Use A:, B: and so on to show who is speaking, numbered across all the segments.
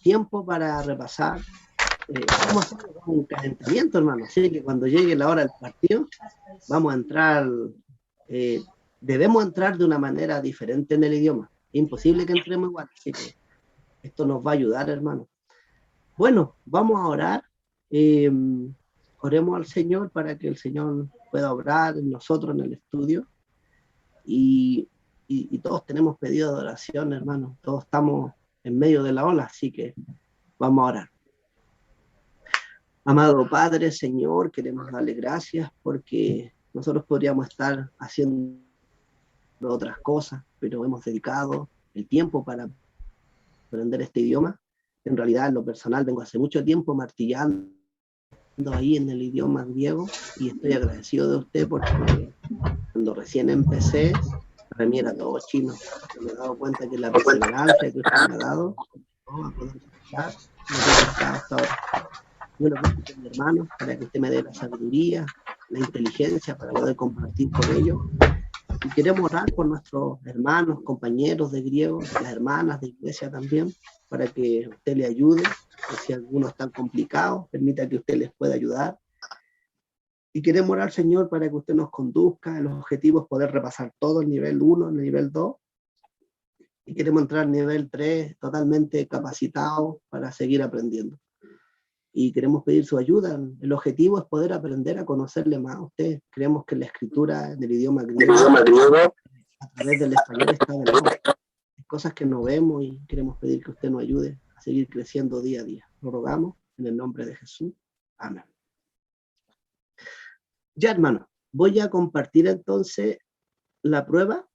A: tiempo para repasar. Vamos a hacer un calentamiento, hermano. Así que cuando llegue la hora del partido, vamos a entrar, debemos entrar de una manera diferente en el idioma. Es imposible que entremos igual, así que esto nos va a ayudar, hermano. Bueno, vamos a orar. Oremos al Señor para que el Señor pueda obrar en nosotros en el estudio. Y todos tenemos pedido de oración, hermano. Todos estamos en medio de la ola, así que vamos a orar. Amado Padre, Señor, queremos darle gracias porque nosotros podríamos estar haciendo otras cosas, pero hemos dedicado el tiempo para aprender este idioma. En realidad, en lo personal, vengo hace mucho tiempo martillando ahí en el idioma griego y estoy agradecido de usted porque cuando recién empecé, para mí era todo chino. Me he dado cuenta que la perseverancia que usted me ha dado, todo a poder escuchar lo que he escuchado hasta ahora. Yo lo pido con mi hermano para que usted me dé la sabiduría, la inteligencia para poder compartir con ellos. Y queremos orar por nuestros hermanos, compañeros de griego, las hermanas de iglesia también, para que usted le ayude, que si algunos están complicados, permita que usted les pueda ayudar. Y queremos orar, Señor, para que usted nos conduzca. El objetivo es poder repasar todo el nivel 1, el nivel 2. Y queremos entrar al nivel 3 totalmente capacitados para seguir aprendiendo. Y queremos pedir su ayuda. El objetivo es poder aprender a conocerle más a usted. Creemos que la escritura del idioma griego a través del español está de lado. Hay cosas que no vemos y queremos pedir que usted nos ayude a seguir creciendo día a día. Lo rogamos en el nombre de Jesús. Amén. Ya, hermano, voy a compartir entonces la prueba.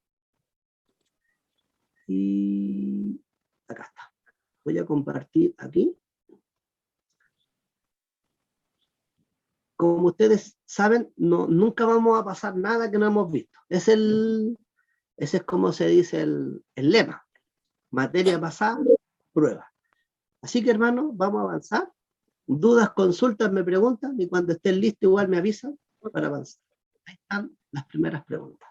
A: Y acá está. Voy a compartir aquí. Como ustedes saben, nunca vamos a pasar nada que no hemos visto. Ese es como se dice el lema. Materia pasada, prueba. Así que, hermano, vamos a avanzar. Dudas, consultas, me preguntan y cuando estén listos igual me avisan para avanzar. Ahí están las primeras preguntas.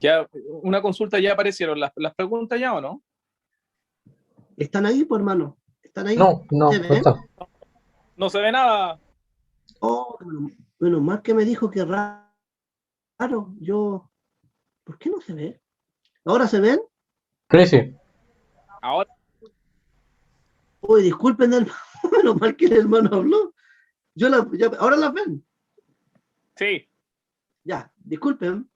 B: Ya, una consulta, ya aparecieron las preguntas ya, ¿o no?
A: ¿Están ahí, pues, hermano? ¿Están ahí?
C: No, no,
A: ¿Se
C: no
A: ven?
C: está.
B: No se ve nada.
A: Oh, menos mal que me dijo que raro. Yo, ¿por qué no se ve? ¿Ahora se ven?
C: Crece.
B: Ahora
A: Uy, disculpen, hermano, menos mal que el hermano habló. Ahora las ven.
B: sí.
A: Ya, disculpen.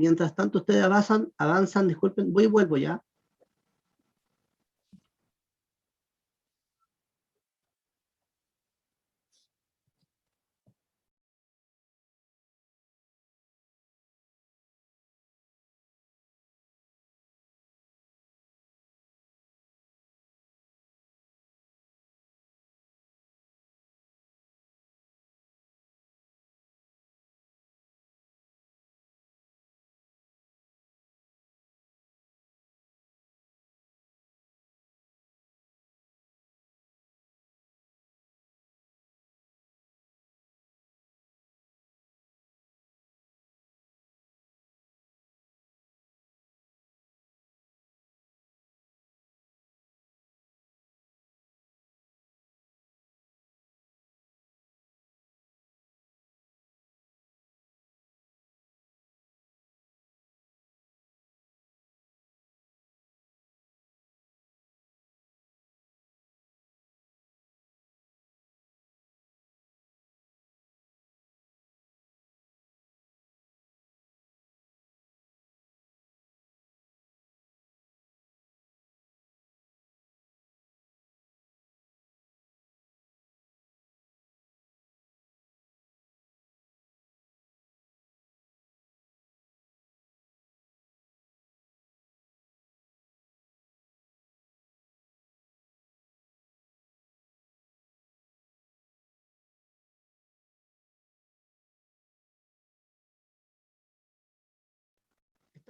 A: Mientras tanto, ustedes avanzan, disculpen, voy y vuelvo ya.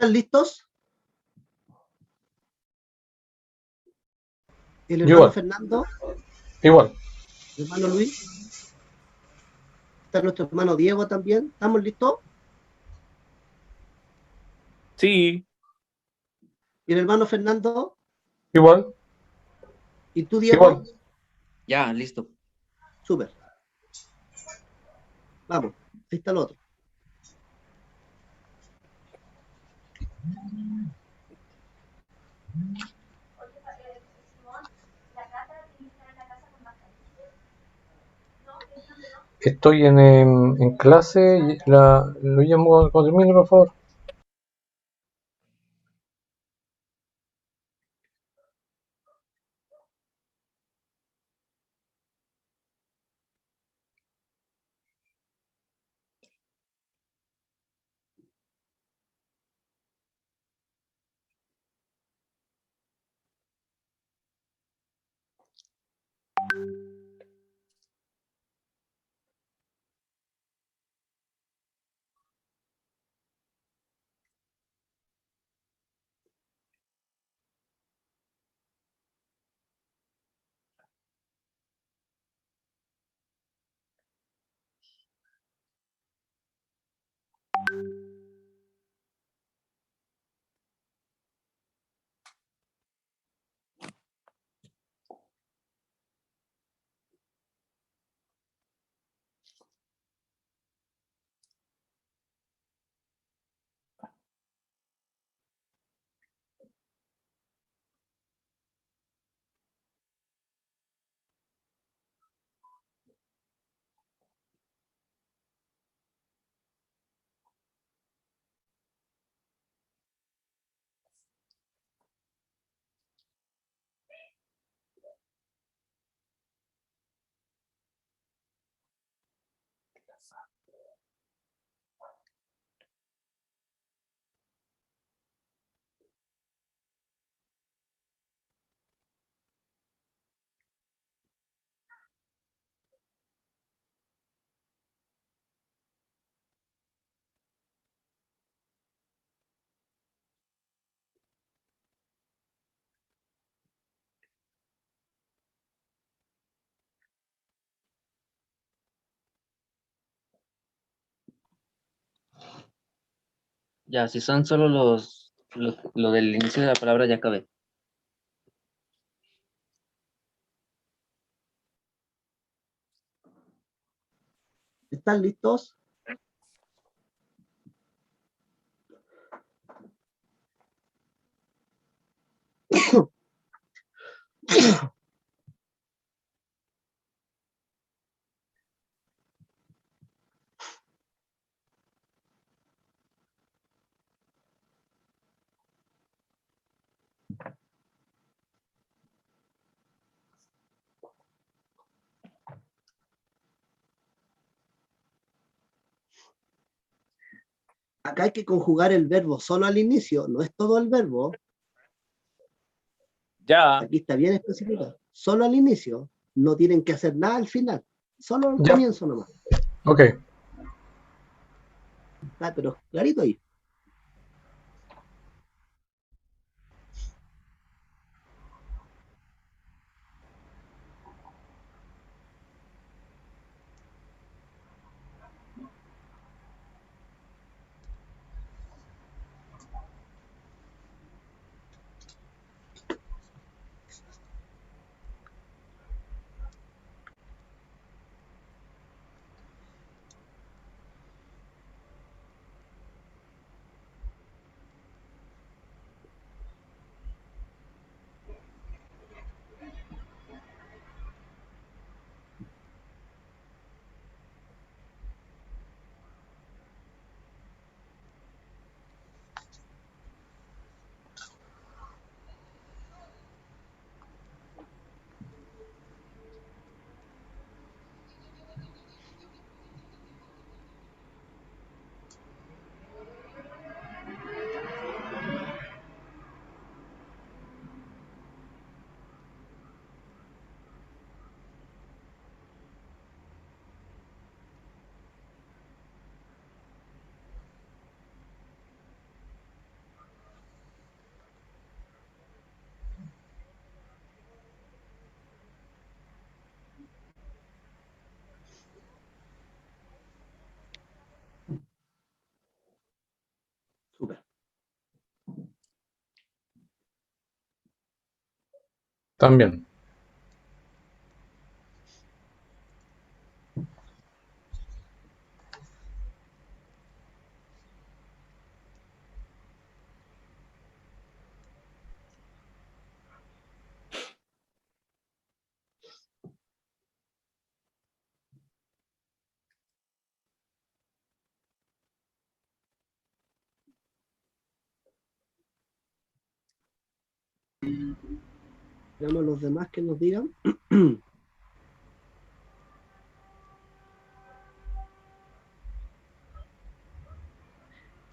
A: ¿Están listos? El hermano
C: Igual,
A: Fernando,
C: igual.
A: el hermano Luis, está nuestro hermano Diego también. ¿Estamos listos?
B: Sí,
A: ¿Y el hermano Fernando?
C: Igual,
A: ¿Y tú,
C: igual.
A: Diego?
D: Ya, listo.
A: Súper. Vamos, ahí está el otro.
C: Estoy en clase. Lo llamo cuando termine, por favor.
D: Ya, si son solo lo del inicio de la palabra, ya acabé.
A: ¿Están listos? Acá hay que conjugar el verbo solo al inicio, no es todo el verbo.
B: Ya.
A: Aquí está bien especificado. Solo al inicio, no tienen que hacer nada al final, solo al
C: Ya.
A: comienzo nomás.
C: Ok.
A: Ah, pero clarito ahí. Súper.
C: También.
A: Veamos los demás que nos digan.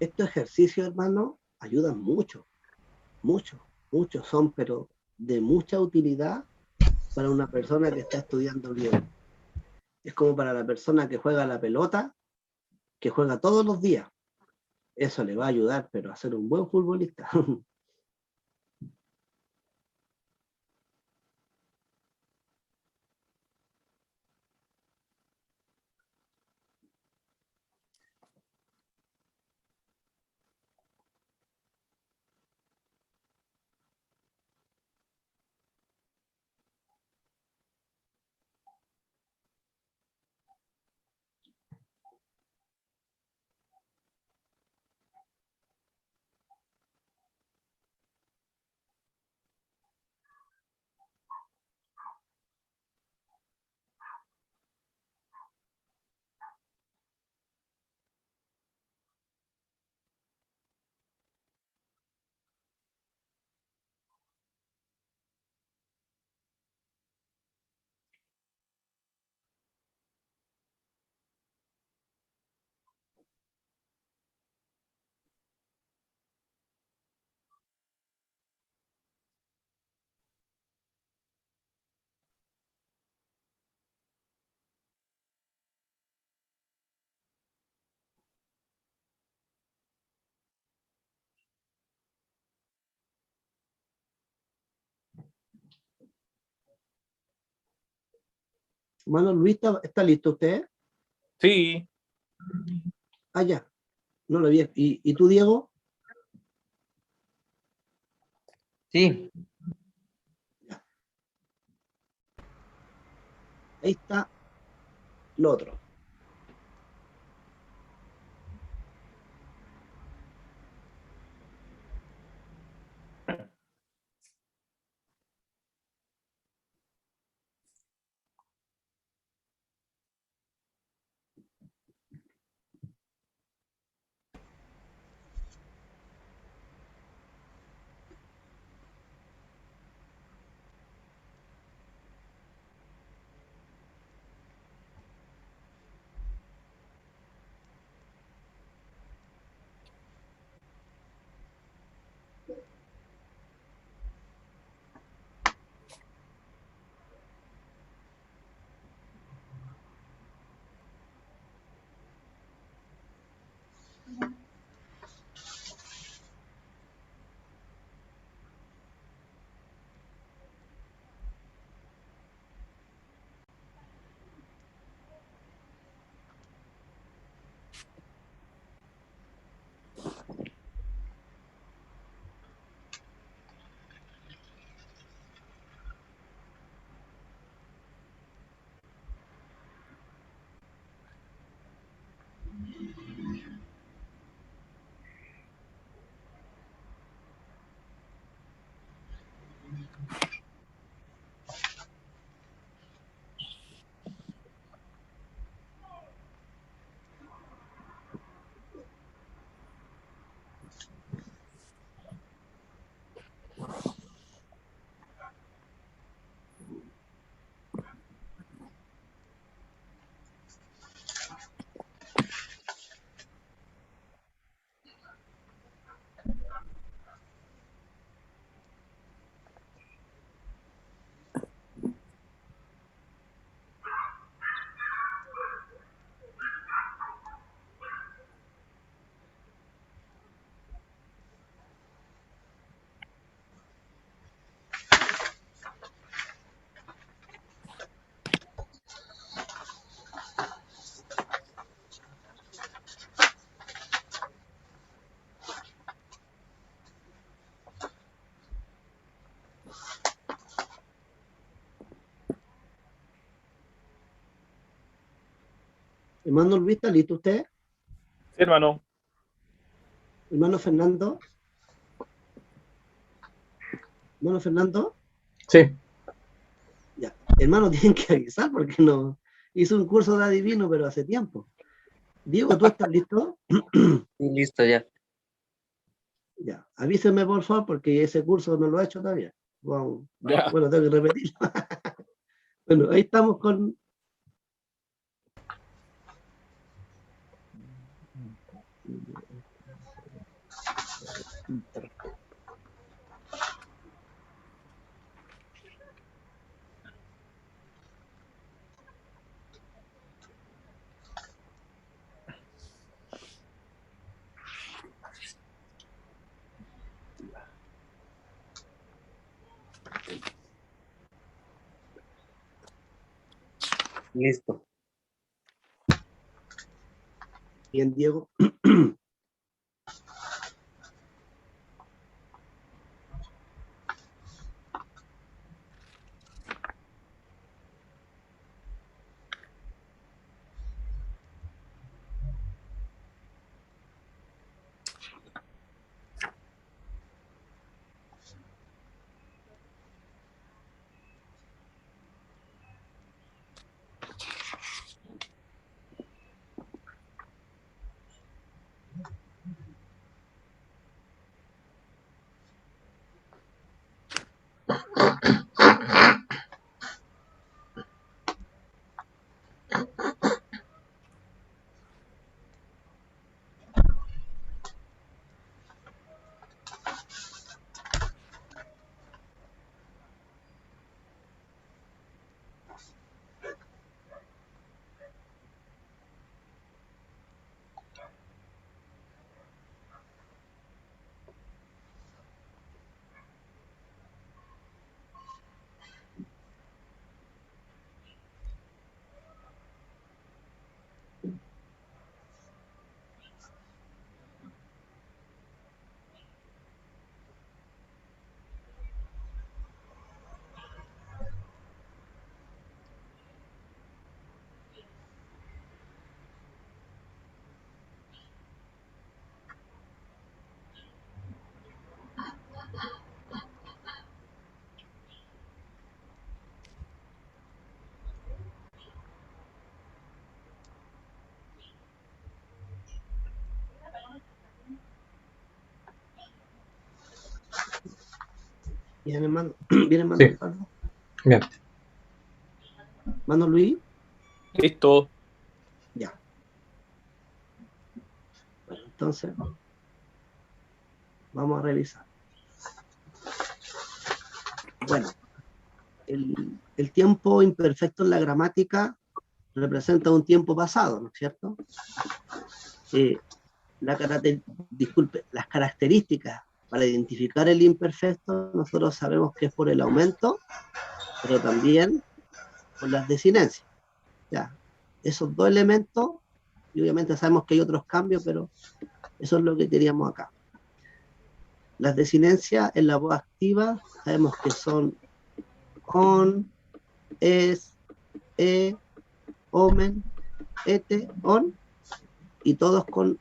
A: Estos ejercicios, hermano, ayudan mucho, mucho, mucho. Son, pero de mucha utilidad para una persona que está estudiando bien. Es como para la persona que juega la pelota, que juega todos los días. Eso le va a ayudar, pero a ser un buen futbolista. Hermano Luis, ¿está listo usted?
B: Sí,
A: Ah, ya. No lo vi. ¿Y tú, Diego?
D: Sí,
A: Ahí está lo otro. Hermano Luis, ¿está listo usted?
B: sí, hermano.
A: Hermano Fernando. Hermano Fernando.
C: Sí,
A: Ya. Hermano, tienen que avisar porque no. Hizo un curso de adivino, pero hace tiempo. Diego, ¿tú estás listo?
D: sí, listo ya.
A: Ya. Avísenme, por favor, porque ese curso no lo he hecho todavía. Wow.
B: Ya.
A: Bueno, tengo que repetirlo. Bueno, ahí estamos con.
D: Listo.
A: Bien, Diego. Bien, hermano. Bien, hermano
C: Sí.
A: Ricardo.
C: Bien.
A: Hermano Luis.
B: Listo.
A: Ya. Bueno, entonces, vamos a revisar. Bueno, el tiempo imperfecto en la gramática representa un tiempo pasado, ¿no es cierto? Disculpe, las características para identificar el imperfecto, nosotros sabemos que es por el aumento, pero también por las desinencias. Ya, esos dos elementos, y obviamente sabemos que hay otros cambios, pero eso es lo que queríamos acá. Las desinencias en la voz activa sabemos que son on, es, omen, ete, on, y todos con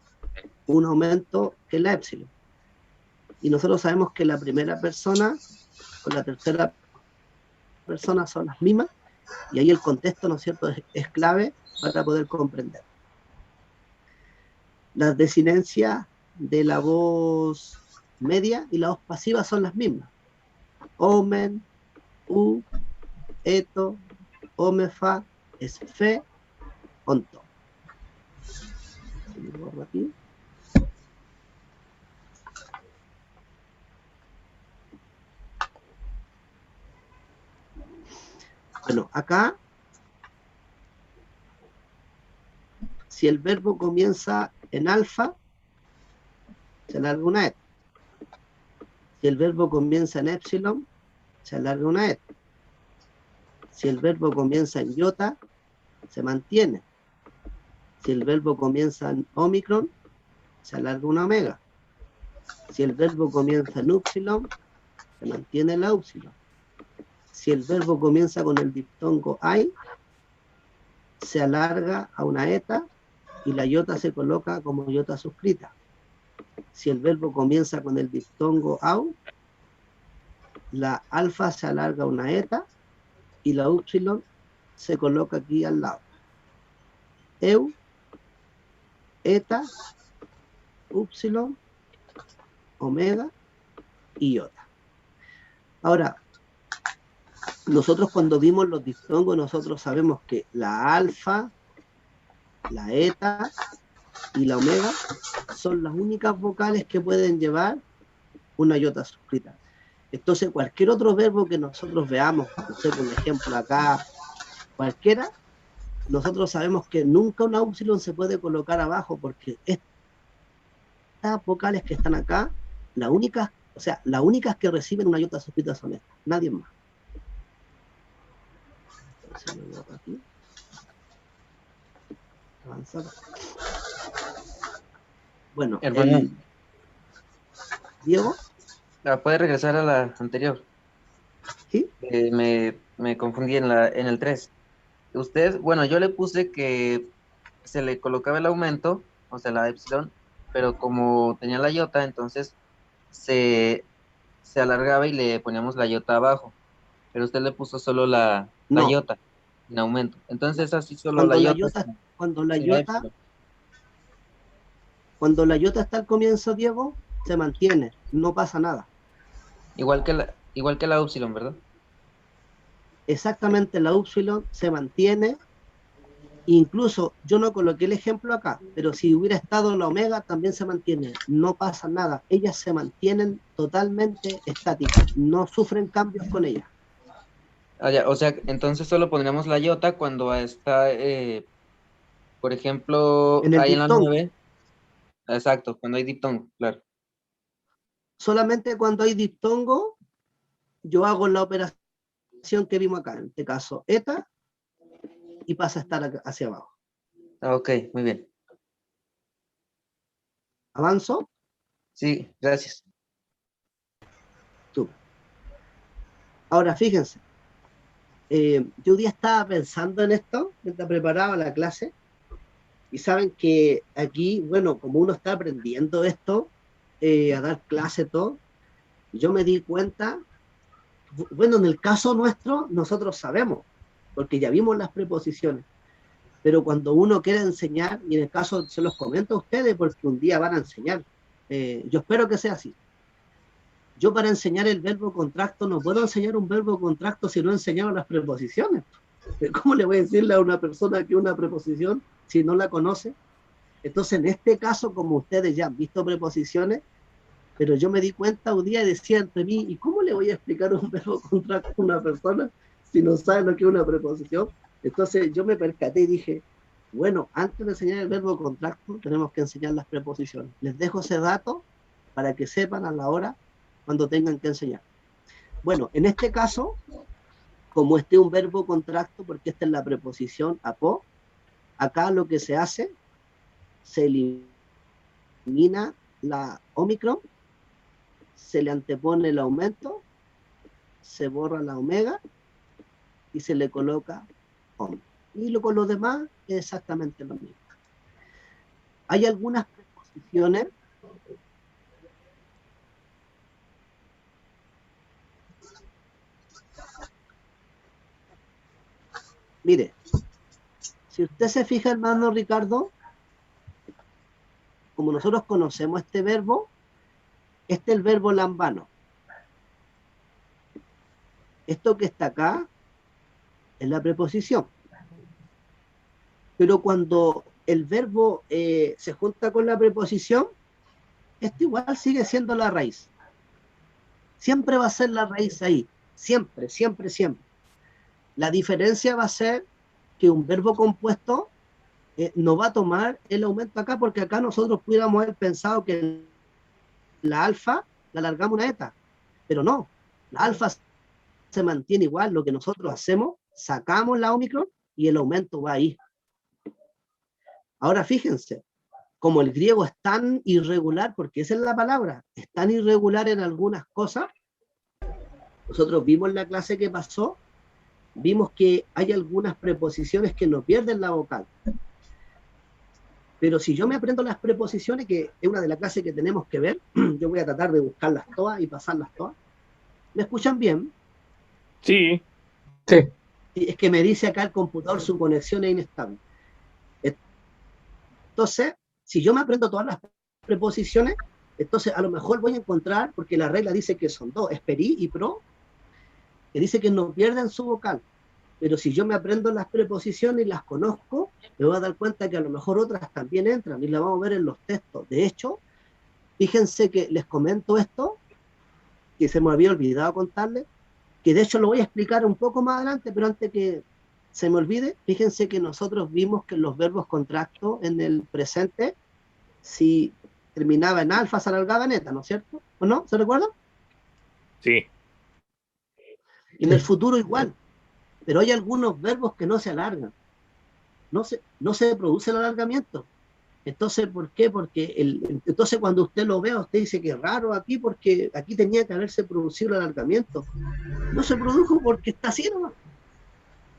A: un aumento que es la épsilon. Y nosotros sabemos que la primera persona con la tercera persona son las mismas, y ahí el contexto, ¿no es cierto?, es clave para poder comprender. Las desinencias de la voz media y la voz pasiva son las mismas. Omen, u, eto, omefa, es fe, onto. Aquí. Bueno, acá, si el verbo comienza en alfa, se alarga una E. Si el verbo comienza en épsilon, se alarga una E. Si el verbo comienza en iota, se mantiene. Si el verbo comienza en omicron, se alarga una omega. Si el verbo comienza en upsilon, se mantiene la upsilon. Si el verbo comienza con el diptongo ai, se alarga a una eta y la iota se coloca como iota suscrita. Si el verbo comienza con el diptongo au, la alfa se alarga a una eta y la upsilon se coloca aquí al lado. Eu, eta, upsilon, omega y iota. Ahora, nosotros cuando vimos los diptongos, nosotros sabemos que la alfa, la eta y la omega son las únicas vocales que pueden llevar una iota suscrita. Entonces, cualquier otro verbo que nosotros veamos, no sé, por ejemplo, acá, cualquiera, nosotros sabemos que nunca una upsilon se puede colocar abajo, porque estas vocales que están acá, las únicas que reciben una iota suscrita son estas, nadie más. Entonces, lo borro aquí. Avanzar. Bueno,
D: Hermano,
A: Diego,
D: ¿puede regresar a la anterior?
A: ¿sí?
D: Me confundí en el 3. Usted, bueno, yo le puse que se le colocaba el aumento, o sea, la epsilon, pero como tenía la iota, entonces se alargaba y le poníamos la iota abajo. Pero usted le puso solo la
A: No,
D: iota en aumento. Entonces así solo
A: cuando
D: la
A: la
D: iota.
A: iota, cuando la
D: sin la
A: iota,
D: epsilon.
A: cuando la iota está al comienzo, Diego, se mantiene, no pasa nada.
D: Igual que la epsilon, ¿verdad?
A: Exactamente, la upsilon se mantiene. Incluso yo no coloqué el ejemplo acá, pero si hubiera estado la omega también se mantiene, no pasa nada, ellas se mantienen totalmente estáticas, no sufren cambios con ellas.
D: Ah, ya, o sea, entonces solo pondríamos la iota cuando está, por ejemplo,
A: En el
D: ahí en la
A: diptongo,
D: 9. Exacto, cuando hay diptongo, claro.
A: solamente cuando hay diptongo, yo hago la operación que vimos acá, en este caso eta, y pasa a estar hacia abajo.
D: Ah, ok, muy bien.
A: ¿Avanzo?
D: Sí, gracias.
A: Tú. Ahora, fíjense, yo un día estaba pensando en esto, mientras preparaba la clase, y saben que aquí, bueno, como uno está aprendiendo esto, a dar clase, todo, yo me di cuenta, bueno, en el caso nuestro, nosotros sabemos, porque ya vimos las preposiciones, pero cuando uno quiere enseñar, y en el caso se los comento a ustedes, porque un día van a enseñar, yo espero que sea así. Yo para enseñar el verbo contracto no puedo enseñar un verbo contracto si no he enseñado las preposiciones. ¿Cómo le voy a decirle a una persona que una preposición si no la conoce? Entonces, en este caso, como ustedes ya han visto preposiciones, pero yo me di cuenta un día y decía entre mí, ¿y cómo le voy a explicar un verbo contracto a una persona si no sabe lo que es una preposición? Entonces yo me percaté y dije, bueno, antes de enseñar el verbo contracto, tenemos que enseñar las preposiciones. Les dejo ese dato para que sepan a la hora cuando tengan que enseñar. Bueno, en este caso, como este es un verbo contracto, porque esta es la preposición apo, acá lo que se hace, se elimina la omicron, se le antepone el aumento, se borra la omega y se le coloca om. Y con los demás es exactamente lo mismo. Hay algunas preposiciones mire, si usted se fija, hermano Ricardo, como nosotros conocemos este verbo, este es el verbo lambano. Esto que está acá es la preposición. Pero cuando el verbo se junta con la preposición, esto igual sigue siendo la raíz. Siempre va a ser la raíz ahí. Siempre, siempre, siempre. La diferencia va a ser que un verbo compuesto no va a tomar el aumento acá, porque acá nosotros pudiéramos haber pensado que la alfa la alargamos una eta, pero no, la alfa se mantiene igual. Lo que nosotros hacemos, sacamos la omicron y el aumento va ahí. Ahora fíjense, como el griego es tan irregular, porque esa es la palabra, es tan irregular en algunas cosas, nosotros vimos en la clase que pasó, vimos que hay algunas preposiciones que no pierden la vocal. Pero si yo me aprendo las preposiciones, que es una de las clases que tenemos que ver, yo voy a tratar de buscarlas todas y pasarlas todas. ¿Me escuchan bien?
B: Sí.
C: Sí.
A: Es que me dice acá el computador, su conexión es inestable. Entonces, si yo me aprendo todas las preposiciones, entonces a lo mejor voy a encontrar, porque la regla dice que son dos, es peri y pro, que dice que no pierden su vocal. Pero si yo me aprendo las preposiciones y las conozco, me voy a dar cuenta que a lo mejor otras también entran y las vamos a ver en los textos. De hecho, fíjense que les comento esto, que se me había olvidado contarles, que de hecho lo voy a explicar un poco más adelante, pero antes que se me olvide, fíjense que nosotros vimos que los verbos contractos en el presente, si terminaba en alfa, se alargaba en eta, ¿no es cierto? ¿O no? ¿Se recuerdan?
B: Sí.
A: Y en el futuro igual, pero hay algunos verbos que no se alargan, no se produce el alargamiento. Entonces, ¿por qué? Porque entonces cuando usted lo vea, usted dice que es raro aquí, porque aquí tenía que haberse producido el alargamiento. No se produjo porque está así nomás.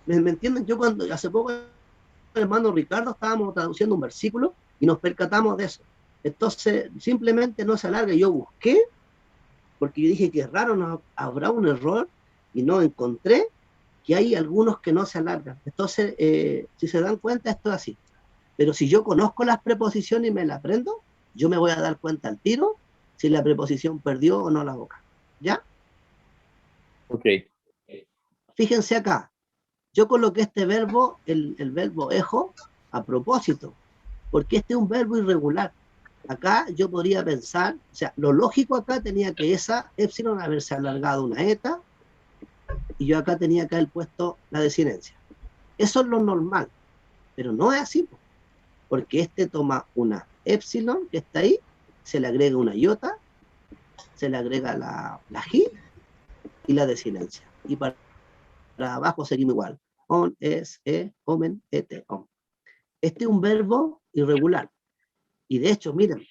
A: ¿Me entienden? Yo cuando hace poco el hermano Ricardo estábamos traduciendo un versículo y nos percatamos de eso. Entonces, simplemente no se alarga. Yo busqué, porque yo dije que es raro, no habrá un error, y no encontré que hay algunos que no se alargan. Entonces, si se dan cuenta, esto es así. Pero si yo conozco las preposiciones y me las aprendo, yo me voy a dar cuenta al tiro si la preposición perdió o no la boca. ¿Ya?
B: Ok.
A: Fíjense acá. Yo coloqué este verbo, el verbo ejo, a propósito, porque este es un verbo irregular. Acá yo podría pensar, o sea, lo lógico acá tenía que esa epsilon haberse alargado una eta, y yo acá tenía que haber puesto la desinencia. Eso es lo normal, pero no es así, porque este toma una epsilon que está ahí, se le agrega una iota, se le agrega la G y la desinencia. Y para abajo seguimos igual. On, es, omen, ete, om. Este es un verbo irregular. Y de hecho, miren,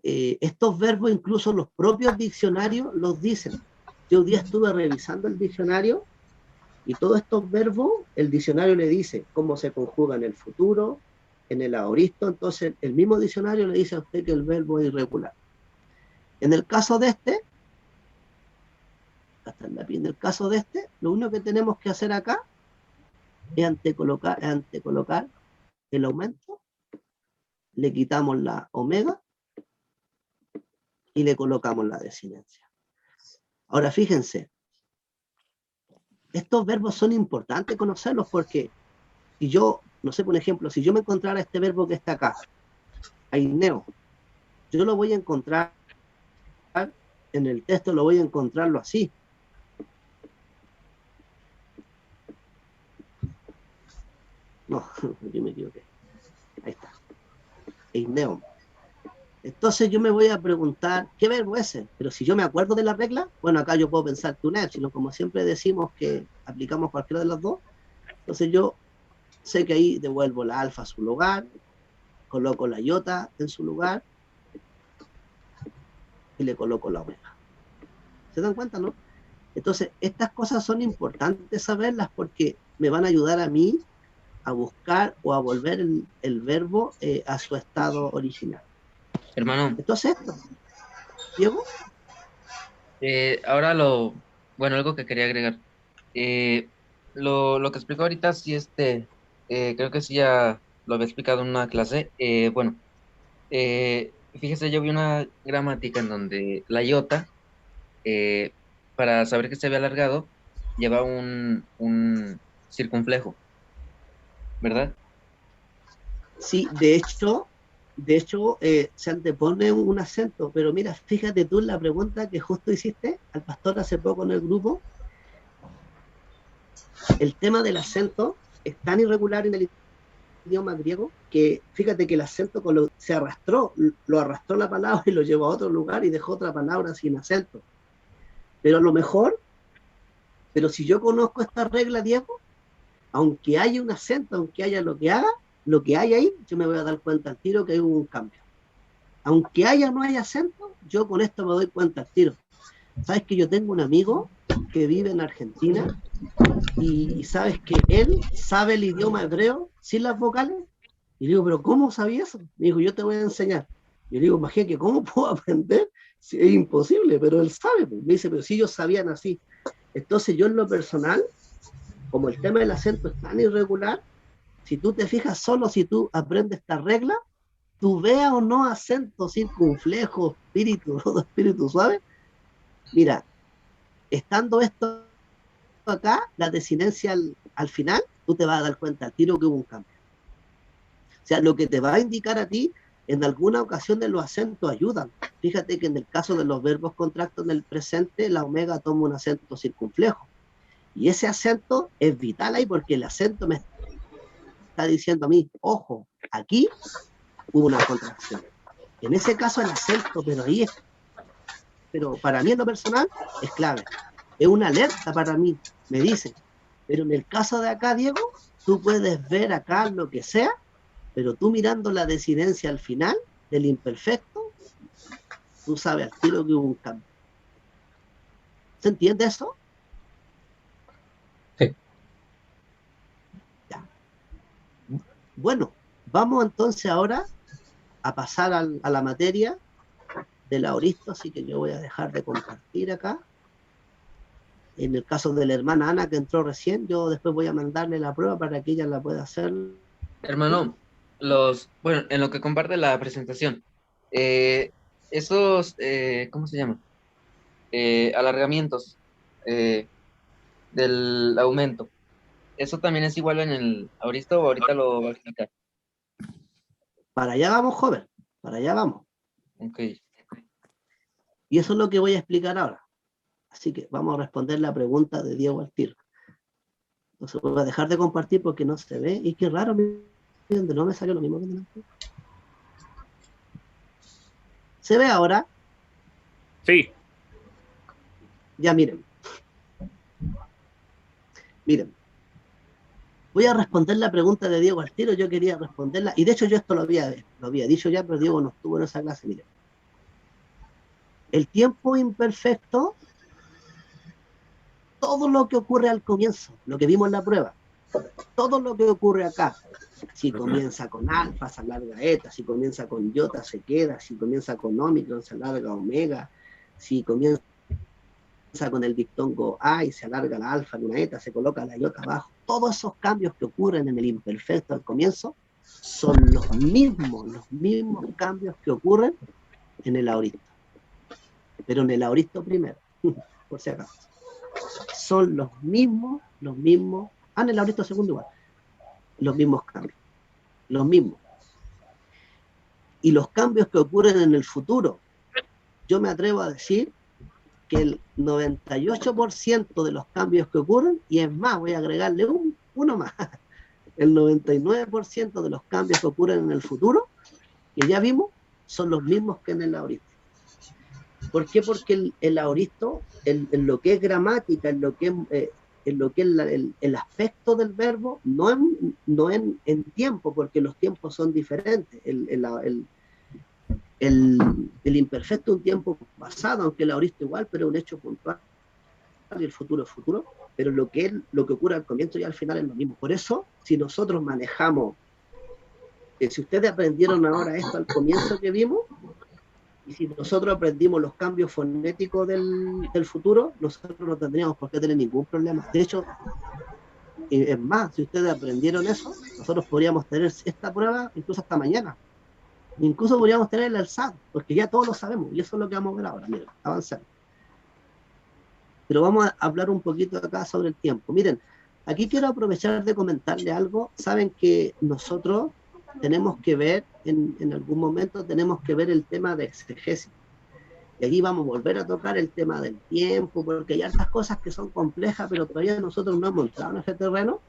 A: estos verbos incluso los propios diccionarios los dicen. Yo un día estuve revisando el diccionario y todos estos verbos, el diccionario le dice cómo se conjuga en el futuro, en el aoristo. Entonces el mismo diccionario le dice a usted que el verbo es irregular. En el caso de este, en el caso de este, lo único que tenemos que hacer acá es antecolocar el aumento, le quitamos la omega y le colocamos la desinencia. Ahora fíjense, estos verbos son importantes conocerlos porque si yo, no sé, por ejemplo, si yo me encontrara este verbo que está acá, aineo, yo lo voy a encontrar en el texto, lo voy a encontrarlo así. No, yo me equivoqué. Ahí está. Aineo. Entonces yo me voy a preguntar, ¿qué verbo es ese? Pero si yo me acuerdo de la regla, bueno, acá yo puedo pensar que un epsilon, como siempre decimos que aplicamos cualquiera de las dos, entonces yo sé que ahí devuelvo la alfa a su lugar, coloco la iota en su lugar y le coloco la omega. ¿Se dan cuenta, no? Entonces, estas cosas son importantes saberlas porque me van a ayudar a mí a buscar o a volver el verbo a su estado original.
D: Hermano,
A: Entonces, esto, Diego.
D: ahora bueno, algo que quería agregar. Lo que explicó ahorita, sí, creo que sí ya lo había explicado en una clase. Bueno, fíjese, yo vi una gramática en donde la iota, para saber que se había alargado, lleva un circunflejo, ¿verdad?
A: Sí, de hecho se antepone un acento, pero mira, fíjate tú en la pregunta que justo hiciste al pastor hace poco en el grupo. El tema del acento es tan irregular en el idioma griego que fíjate que el acento se arrastró, lo arrastró la palabra y lo llevó a otro lugar y dejó otra palabra sin acento. Pero a lo mejor, pero si yo conozco esta regla, Diego, aunque haya un acento, aunque haya lo que haga, lo que hay ahí, yo me voy a dar cuenta al tiro que hubo un cambio. Aunque haya o no haya acento, yo con esto me doy cuenta al tiro. Sabes que yo tengo un amigo que vive en Argentina y sabes que él sabe el idioma hebreo sin las vocales. Y le digo, pero ¿cómo sabía eso? Me dijo, yo te voy a enseñar. Y yo le digo, imagínate, ¿cómo puedo aprender? Si es imposible, pero él sabe. Me dice, pero si ellos sabían así. Entonces yo en lo personal, como el tema del acento es tan irregular, si tú te fijas solo, si tú aprendes esta regla, tú veas o no acento, circunflejo, espíritu, todo espíritu suave, mira, estando esto acá, la desinencia al final, tú te vas a dar cuenta al tiro que hubo un cambio. O sea, lo que te va a indicar a ti, en alguna ocasión de los acentos ayudan. Fíjate que en el caso de los verbos contractos en el presente, la omega toma un acento circunflejo. Y ese acento es vital ahí porque el acento me está diciendo a mí, ojo, aquí hubo una contracción. En ese caso el acento, pero para mí en lo personal es clave. Es una alerta para mí, me dice. Pero en el caso de acá, Diego, tú puedes ver acá lo que sea, pero tú mirando la desinencia al final del imperfecto, tú sabes al tiro que hubo un cambio. ¿Se entiende eso?
C: Sí.
A: Ya. Bueno, vamos entonces ahora a pasar a la materia del aoristo, así que yo voy a dejar de compartir acá. En el caso de la hermana Ana que entró recién, yo después voy a mandarle la prueba para que ella la pueda hacer.
D: Hermano, bueno, en lo que comparte la presentación, ¿cómo se llama? Alargamientos del aumento. ¿Eso también es igual en el aoristo o ahorita lo va a explicar?
A: Para allá vamos, joven, para allá vamos.
D: Ok.
A: Y eso es lo que voy a explicar ahora. Así que vamos a responder la pregunta de Diego al tiro. Entonces voy a dejar de compartir porque no se ve. Y qué raro, miren, no me salió lo mismo que delante. ¿Se ve ahora?
B: Sí.
A: Ya miren. Miren. Voy a responder la pregunta de Diego al tiro. Yo quería responderla. Y de hecho yo esto lo había dicho ya, pero Diego no estuvo en esa clase. Miren. El tiempo imperfecto, todo lo que ocurre al comienzo, lo que vimos en la prueba, todo lo que ocurre acá, si comienza con alfa, se alarga eta, si comienza con iota, se queda, si comienza con ómicron, se alarga omega, si comienza con el diptongo A y se alarga la alfa en una eta, se coloca la iota abajo, todos esos cambios que ocurren en el imperfecto al comienzo son los mismos cambios que ocurren en el aoristo. pero en el auristo primero, por si acaso. Son los mismos, en el auristo segundo igual, los mismos cambios, los mismos. Y los cambios que ocurren en el futuro, yo me atrevo a decir que el 98% de los cambios que ocurren, y es más, voy a agregarle uno más, el 99% de los cambios que ocurren en el futuro, que ya vimos, son los mismos que en el auristo. ¿Por qué? Porque el auristo, en lo que es gramática, en lo que es el aspecto del verbo, no en tiempo, porque los tiempos son diferentes. El imperfecto es un tiempo pasado, aunque el auristo igual, pero es un hecho puntual, y el futuro es futuro, pero lo que ocurre al comienzo y al final es lo mismo. Por eso, si nosotros manejamos, si ustedes aprendieron ahora esto al comienzo que vimos, y si nosotros aprendimos los cambios fonéticos del futuro, nosotros no tendríamos por qué tener ningún problema. De hecho, es más, si ustedes aprendieron eso, nosotros podríamos tener esta prueba incluso hasta mañana. Incluso podríamos tener el alzado, porque ya todos lo sabemos, y eso es lo que vamos a ver ahora. Miren, avanzar. Pero vamos a hablar un poquito acá sobre el tiempo. Miren, aquí quiero aprovechar de comentarle algo. Saben que nosotros tenemos que ver, en algún momento tenemos que ver el tema de exegesis. Y aquí vamos a volver a tocar el tema del tiempo, porque hay hartas cosas que son complejas, pero todavía nosotros no hemos entrado en ese terreno.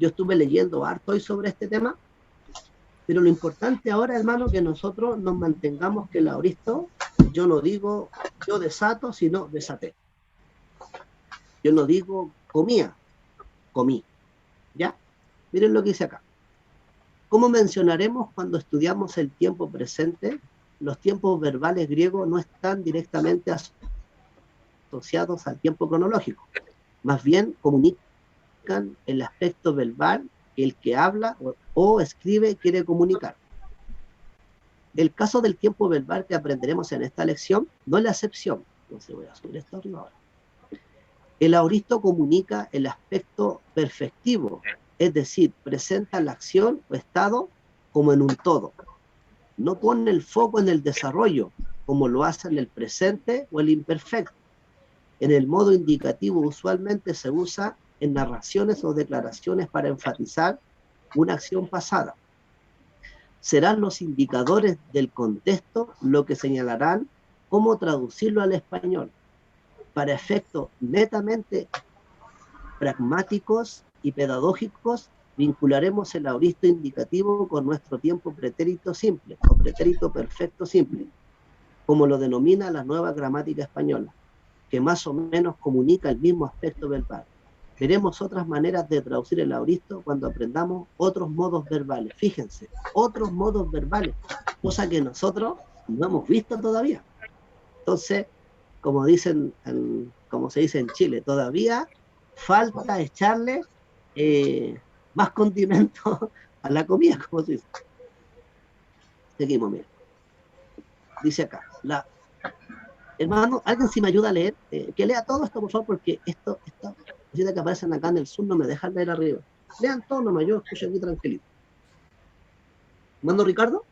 A: Yo estuve leyendo harto hoy sobre este tema, pero lo importante ahora, hermano, que nosotros nos mantengamos que el auristo, yo no digo yo desato, sino desaté. Yo no digo comía, comí. ¿Ya? Miren lo que dice acá. Como mencionaremos cuando estudiamos el tiempo presente, los tiempos verbales griegos no están directamente asociados al tiempo cronológico. Más bien comunican el aspecto verbal que el que habla o escribe quiere comunicar. El caso del tiempo verbal que aprenderemos en esta lección no es la excepción. Entonces voy a subir esto arriba ahora. El auristo comunica el aspecto perfectivo, es decir, presenta la acción o estado como en un todo. No pone el foco en el desarrollo, como lo hace en el presente o el imperfecto. En el modo indicativo usualmente se usa en narraciones o declaraciones para enfatizar una acción pasada. Serán los indicadores del contexto lo que señalarán cómo traducirlo al español. Para efectos netamente pragmáticos y pedagógicos, vincularemos el auristo indicativo con nuestro tiempo pretérito simple o pretérito perfecto simple, como lo denomina la nueva gramática española, que más o menos comunica el mismo aspecto verbal. Veremos otras maneras de traducir el auristo cuando aprendamos otros modos verbales. Fíjense, otros modos verbales, cosa que nosotros no hemos visto todavía. Entonces, como se dice en Chile, todavía falta echarle más condimento a la comida, como se dice. Seguimos, mira. Dice acá, hermano, alguien si me ayuda a leer, que lea todo esto, por favor, porque esto cositas que aparecen acá en el Zoom no me dejan leer arriba. Lean todo nomás, yo escucho aquí tranquilito. ¿Mando Ricardo?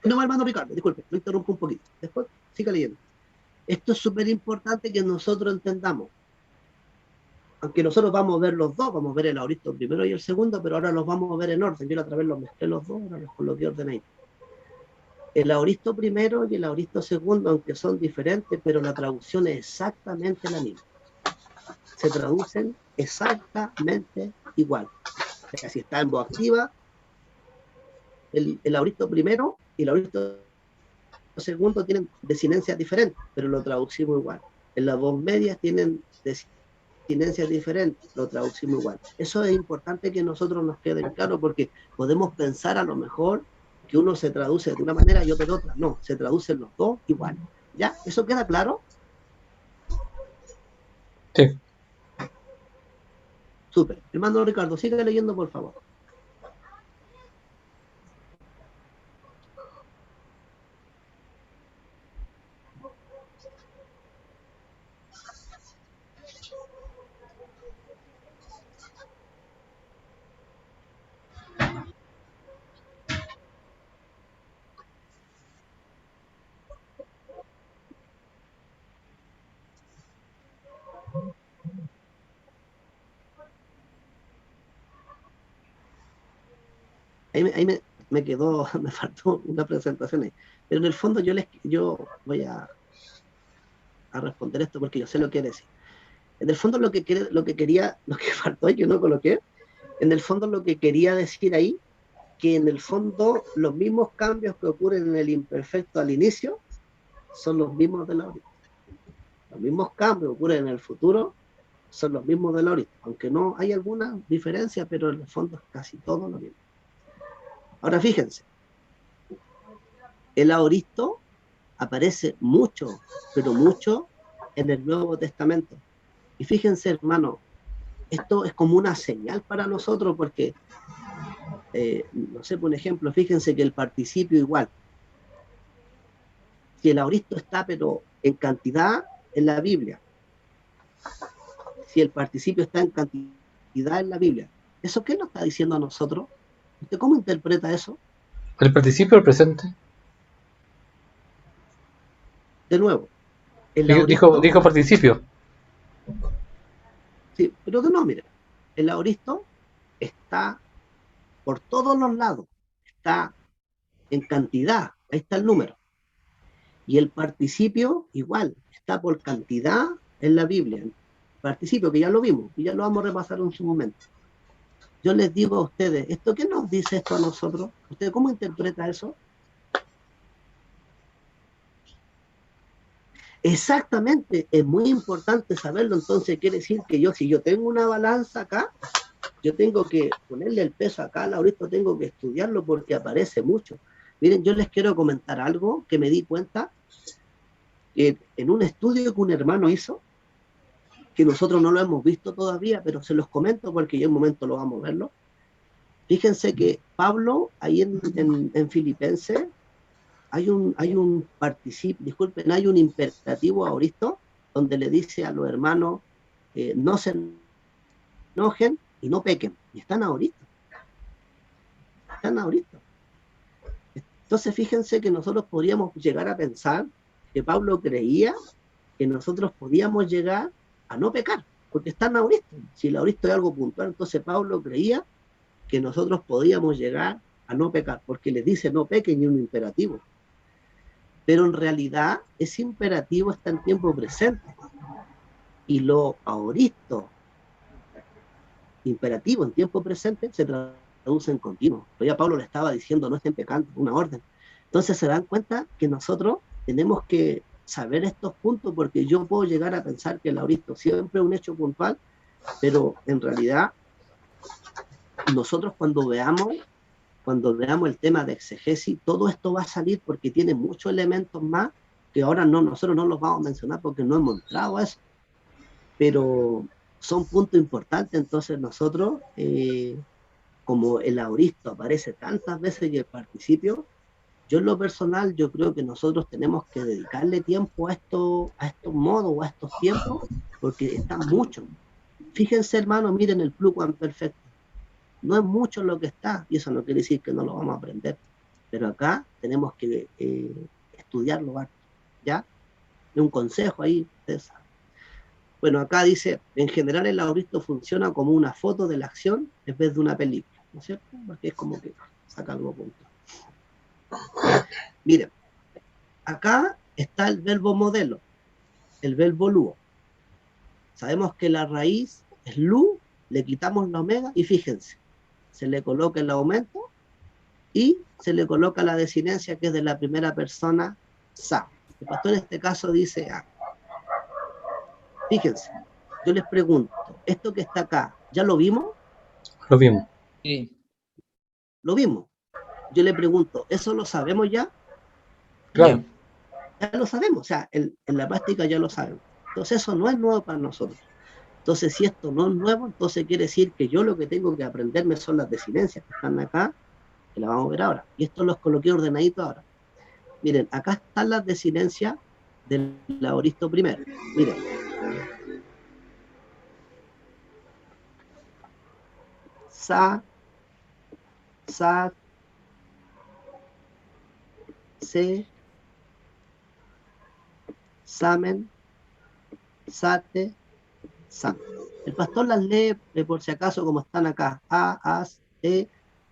A: No, hermano Ricardo, disculpe, lo interrumpo un poquito. Después siga leyendo. Esto es súper importante que nosotros entendamos. Aunque nosotros vamos a ver los dos, vamos a ver el auristo primero y el segundo, pero ahora los vamos a ver en orden. Yo otra vez los mezclé los dos, ahora los coloqué ordenaditos. El auristo primero y el auristo segundo, aunque son diferentes, pero la traducción es exactamente la misma. Se traducen exactamente igual. O sea, si está en voz activa, el auristo primero y el auristo segundo tienen desinencias diferentes, pero lo traducimos igual. En las voz medias tienen desinencia es diferente, lo traducimos igual. Eso es importante que nosotros nos quede claro, porque podemos pensar a lo mejor que uno se traduce de una manera y otro de otra. No, se traducen los dos igual. ¿Ya? ¿Eso queda claro?
C: Sí.
A: Súper. Hermano Ricardo, sigue leyendo, por favor. Ahí me quedó, me faltó una presentación ahí. Pero en el fondo yo voy a responder esto porque yo sé lo que quiere decir. En el fondo lo que quería, lo que faltó y que no coloqué, en el fondo lo que quería decir ahí, que en el fondo los mismos cambios que ocurren en el imperfecto al inicio son los mismos de la ahorita. Los mismos cambios que ocurren en el futuro son los mismos de la ahorita, aunque no hay alguna diferencia, pero en el fondo es casi todo lo mismo. Ahora fíjense, el aoristo aparece mucho, pero mucho en el Nuevo Testamento. Y fíjense, hermano, esto es como una señal para nosotros porque, no sé, por ejemplo, fíjense que el participio igual, si el aoristo está, pero en cantidad en la Biblia, si el participio está en cantidad en la Biblia, ¿eso qué nos está diciendo a nosotros? ¿Usted cómo interpreta eso?
C: ¿El participio o el presente?
A: De nuevo, el aoristo...
C: Dijo participio.
A: Sí, pero no, mira, el aoristo está por todos los lados, está en cantidad, ahí está el número. Y el participio igual, está por cantidad en la Biblia. El participio que ya lo vimos, y ya lo vamos a repasar en su momento. Yo les digo a ustedes, ¿esto qué nos dice esto a nosotros? ¿Usted cómo interpreta eso? Exactamente, es muy importante saberlo. Entonces quiere decir que si yo tengo una balanza acá, yo tengo que ponerle el peso acá, ahorita tengo que estudiarlo porque aparece mucho. Miren, yo les quiero comentar algo que me di cuenta en un estudio que un hermano hizo, que nosotros no lo hemos visto todavía, pero se los comento porque ya en un momento lo vamos a verlo. Fíjense que Pablo, ahí en Filipenses, hay un participio, disculpen, hay un imperativo aoristo, donde le dice a los hermanos, no se enojen y no pequen. Y están ahorita. Están ahorita. Entonces fíjense que nosotros podríamos llegar a pensar que Pablo creía que nosotros podíamos llegar a no pecar, porque están ahorita. Si el ahorita es algo puntual, entonces Pablo creía que nosotros podíamos llegar a no pecar, porque les dice no pequen y un imperativo. Pero en realidad ese imperativo está en tiempo presente. Y lo aoristo, imperativo en tiempo presente, se traduce en continuo. Pero ya Pablo le estaba diciendo no estén pecando, una orden. Entonces se dan cuenta que nosotros tenemos que saber estos puntos, porque yo puedo llegar a pensar que el aoristo siempre es un hecho puntual, pero en realidad nosotros cuando veamos el tema de exegesis, todo esto va a salir porque tiene muchos elementos más que ahora nosotros no los vamos a mencionar porque no hemos entrado a eso, pero son puntos importantes. Entonces nosotros, como el aoristo aparece tantas veces y el participio, yo en lo personal, yo creo que nosotros tenemos que dedicarle tiempo a estos modos o a estos tiempos, porque están muchos. Fíjense, hermanos, miren el plucuamperfecto. No es mucho lo que está, y eso no quiere decir que no lo vamos a aprender, pero acá tenemos que estudiarlo, ¿ya? Es un consejo ahí, César. Bueno, acá dice, en general el aoristo funciona como una foto de la acción en vez de una película, ¿no es cierto? Porque es como que saca algo punto. Miren, acá está el verbo modelo, el verbo luo. Sabemos que la raíz es lu, le quitamos la omega y fíjense, se le coloca el aumento y se le coloca la desinencia que es de la primera persona sa. El pastor en este caso dice a. Fíjense, yo les pregunto, esto que está acá, ¿ya lo vimos?
C: Lo vimos.
B: Sí.
A: Lo vimos. Yo le pregunto, ¿eso lo sabemos ya?
C: Claro.
A: Ya lo sabemos, o sea, en la práctica ya lo sabemos. Entonces eso no es nuevo para nosotros. Entonces, si esto no es nuevo, entonces quiere decir que yo lo que tengo que aprenderme son las desinencias que están acá, que las vamos a ver ahora. Y esto los coloqué ordenaditos ahora. Miren, acá están las desinencias del laboristo primero. Miren. Sa, sa, se, samen, sate, sam. El pastor las lee por si acaso como están acá. A, as,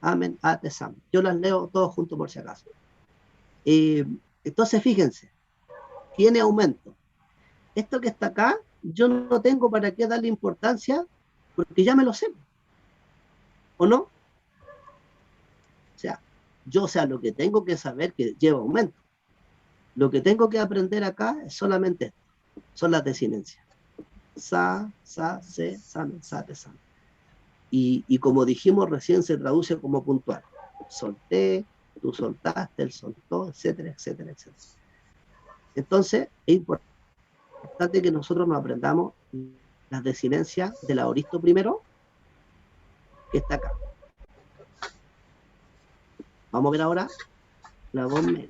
A: amen, ate, sam. Yo las leo todos juntos por si acaso. Entonces, fíjense, tiene aumento. Esto que está acá, yo no tengo para qué darle importancia, porque ya me lo sé. ¿O no? O sea, lo que tengo que saber que lleva aumento. Lo que tengo que aprender acá es solamente esto. Son las desinencias. Sa, se, samen, sate, sam. Y como dijimos, recién se traduce como puntual. Solté, tú soltaste, él soltó, etcétera, etcétera, etcétera. Entonces, es importante que nosotros nos aprendamos las desinencias del aoristo primero, que está acá. Vamos a ver ahora la voz media.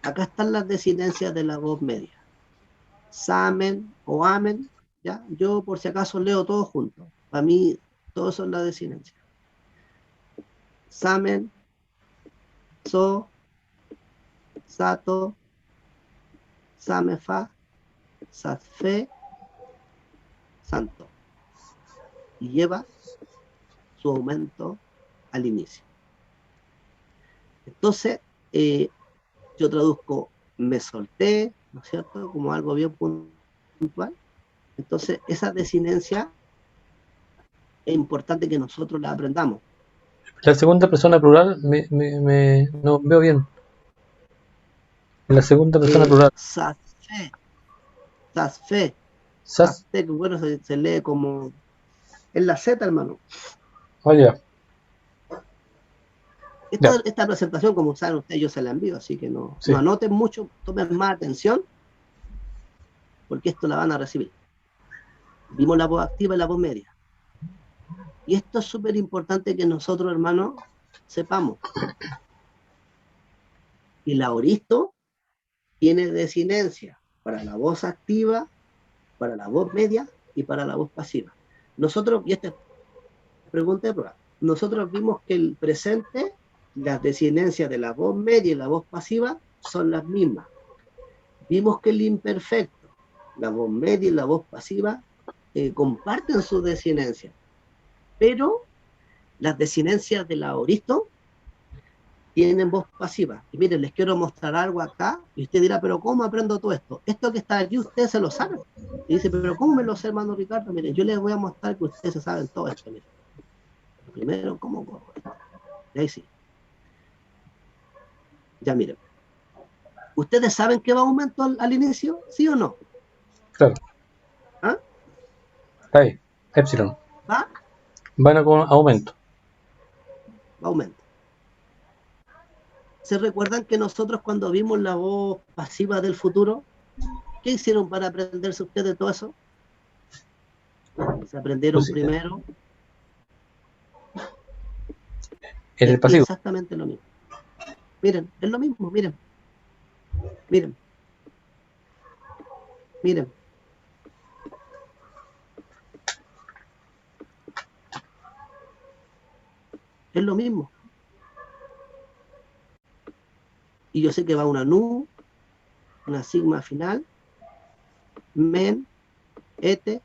A: Acá están las desinencias de la voz media. Samen o amen, ¿ya? Yo por si acaso leo todo junto. Para mí, todos son las desinencias. Samen, so, sato, samefa, satfe, santo. Y lleva su aumento al inicio. Entonces, yo traduzco me solté, ¿no es cierto? Como algo bien puntual. Entonces, esa desinencia es importante que nosotros la aprendamos.
C: La segunda persona plural no veo bien. La segunda persona plural.
A: Sasfe, sasfe,
C: Sas.
A: sasfe, que bueno, se lee como en la Z, hermano.
C: Oye.
A: Esta presentación, como saben ustedes, yo se la envío, así que no anoten mucho, tomen más atención, porque esto la van a recibir. Vimos la voz activa y la voz media. Y esto es súper importante que nosotros, hermanos, sepamos. El aoristo tiene desinencia para la voz activa, para la voz media y para la voz pasiva. Nosotros, y esta es pregunta de prueba, nosotros vimos que el presente, las desinencias de la voz media y la voz pasiva son las mismas. Vimos que el imperfecto, la voz media y la voz pasiva comparten sus desinencias, pero las desinencias del aoristo tienen voz pasiva. Y miren, les quiero mostrar algo acá, y usted dirá, pero ¿cómo aprendo todo esto? Esto que está aquí, ustedes se lo saben. Y dice, pero ¿cómo me lo sé, hermano Ricardo? Miren, yo les voy a mostrar que ustedes se saben todo esto. Miren. Primero, ¿cómo corro esto? Y ahí sí. Ya miren. ¿Ustedes saben que va a aumento al inicio? ¿Sí o no?
C: Claro.
A: ¿Ah?
C: Está ahí. Epsilon.
A: ¿Va?
C: Van a con aumento.
A: Va a aumento. ¿Se recuerdan que nosotros cuando vimos la voz pasiva del futuro, qué hicieron para aprenderse ustedes todo eso? Se aprendieron primero.
C: En el pasivo.
A: Exactamente lo mismo. Miren, es lo mismo, miren. Miren. Miren. Es lo mismo. Y yo sé que va una nu, una sigma final, men, ete,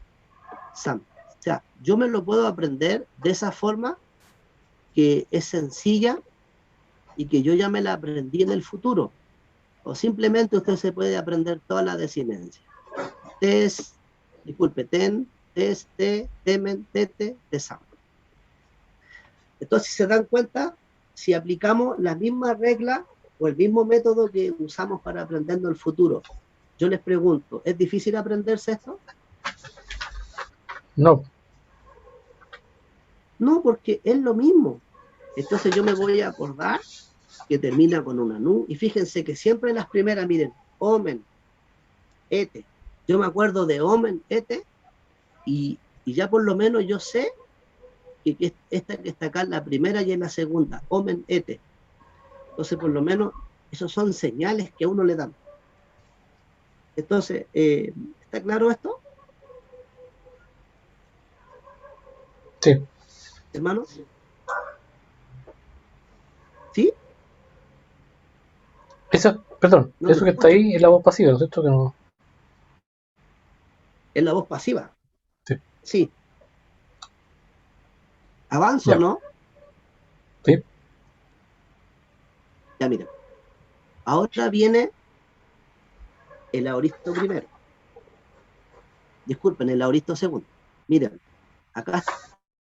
A: sam. O sea, yo me lo puedo aprender de esa forma que es sencilla y que yo ya me la aprendí en el futuro. O simplemente usted se puede aprender toda la desinencia. Tes, disculpe, ten, tes, te, temen, tete, tesam. Entonces, si se dan cuenta, si aplicamos la misma regla o el mismo método que usamos para aprendernos el futuro Yo les pregunto, ¿es difícil aprenderse esto?
C: No,
A: No, porque es lo mismo. Entonces yo me voy a acordar que termina con una nu, y fíjense que siempre en las primeras, miren, omen, ete. Yo me acuerdo de omen, ete, y ya por lo menos yo sé que esta que está acá es la primera y es la segunda, omen, ete. Entonces por lo menos esos son señales que a uno le dan. Entonces, ¿está claro esto,
C: sí.
A: hermanos? ¿Sí?
C: Perdón,
A: No me
C: eso que está
A: escucho.
C: ahí es la voz pasiva, ¿no es cierto? Que no.
A: Es la voz pasiva.
C: Sí.
A: Sí. ¿Avanzo o
C: Ya,
A: no?
C: sí,
A: Ya, miren. Ahora viene el aoristo primero. Disculpen, el aoristo segundo. Miren, acá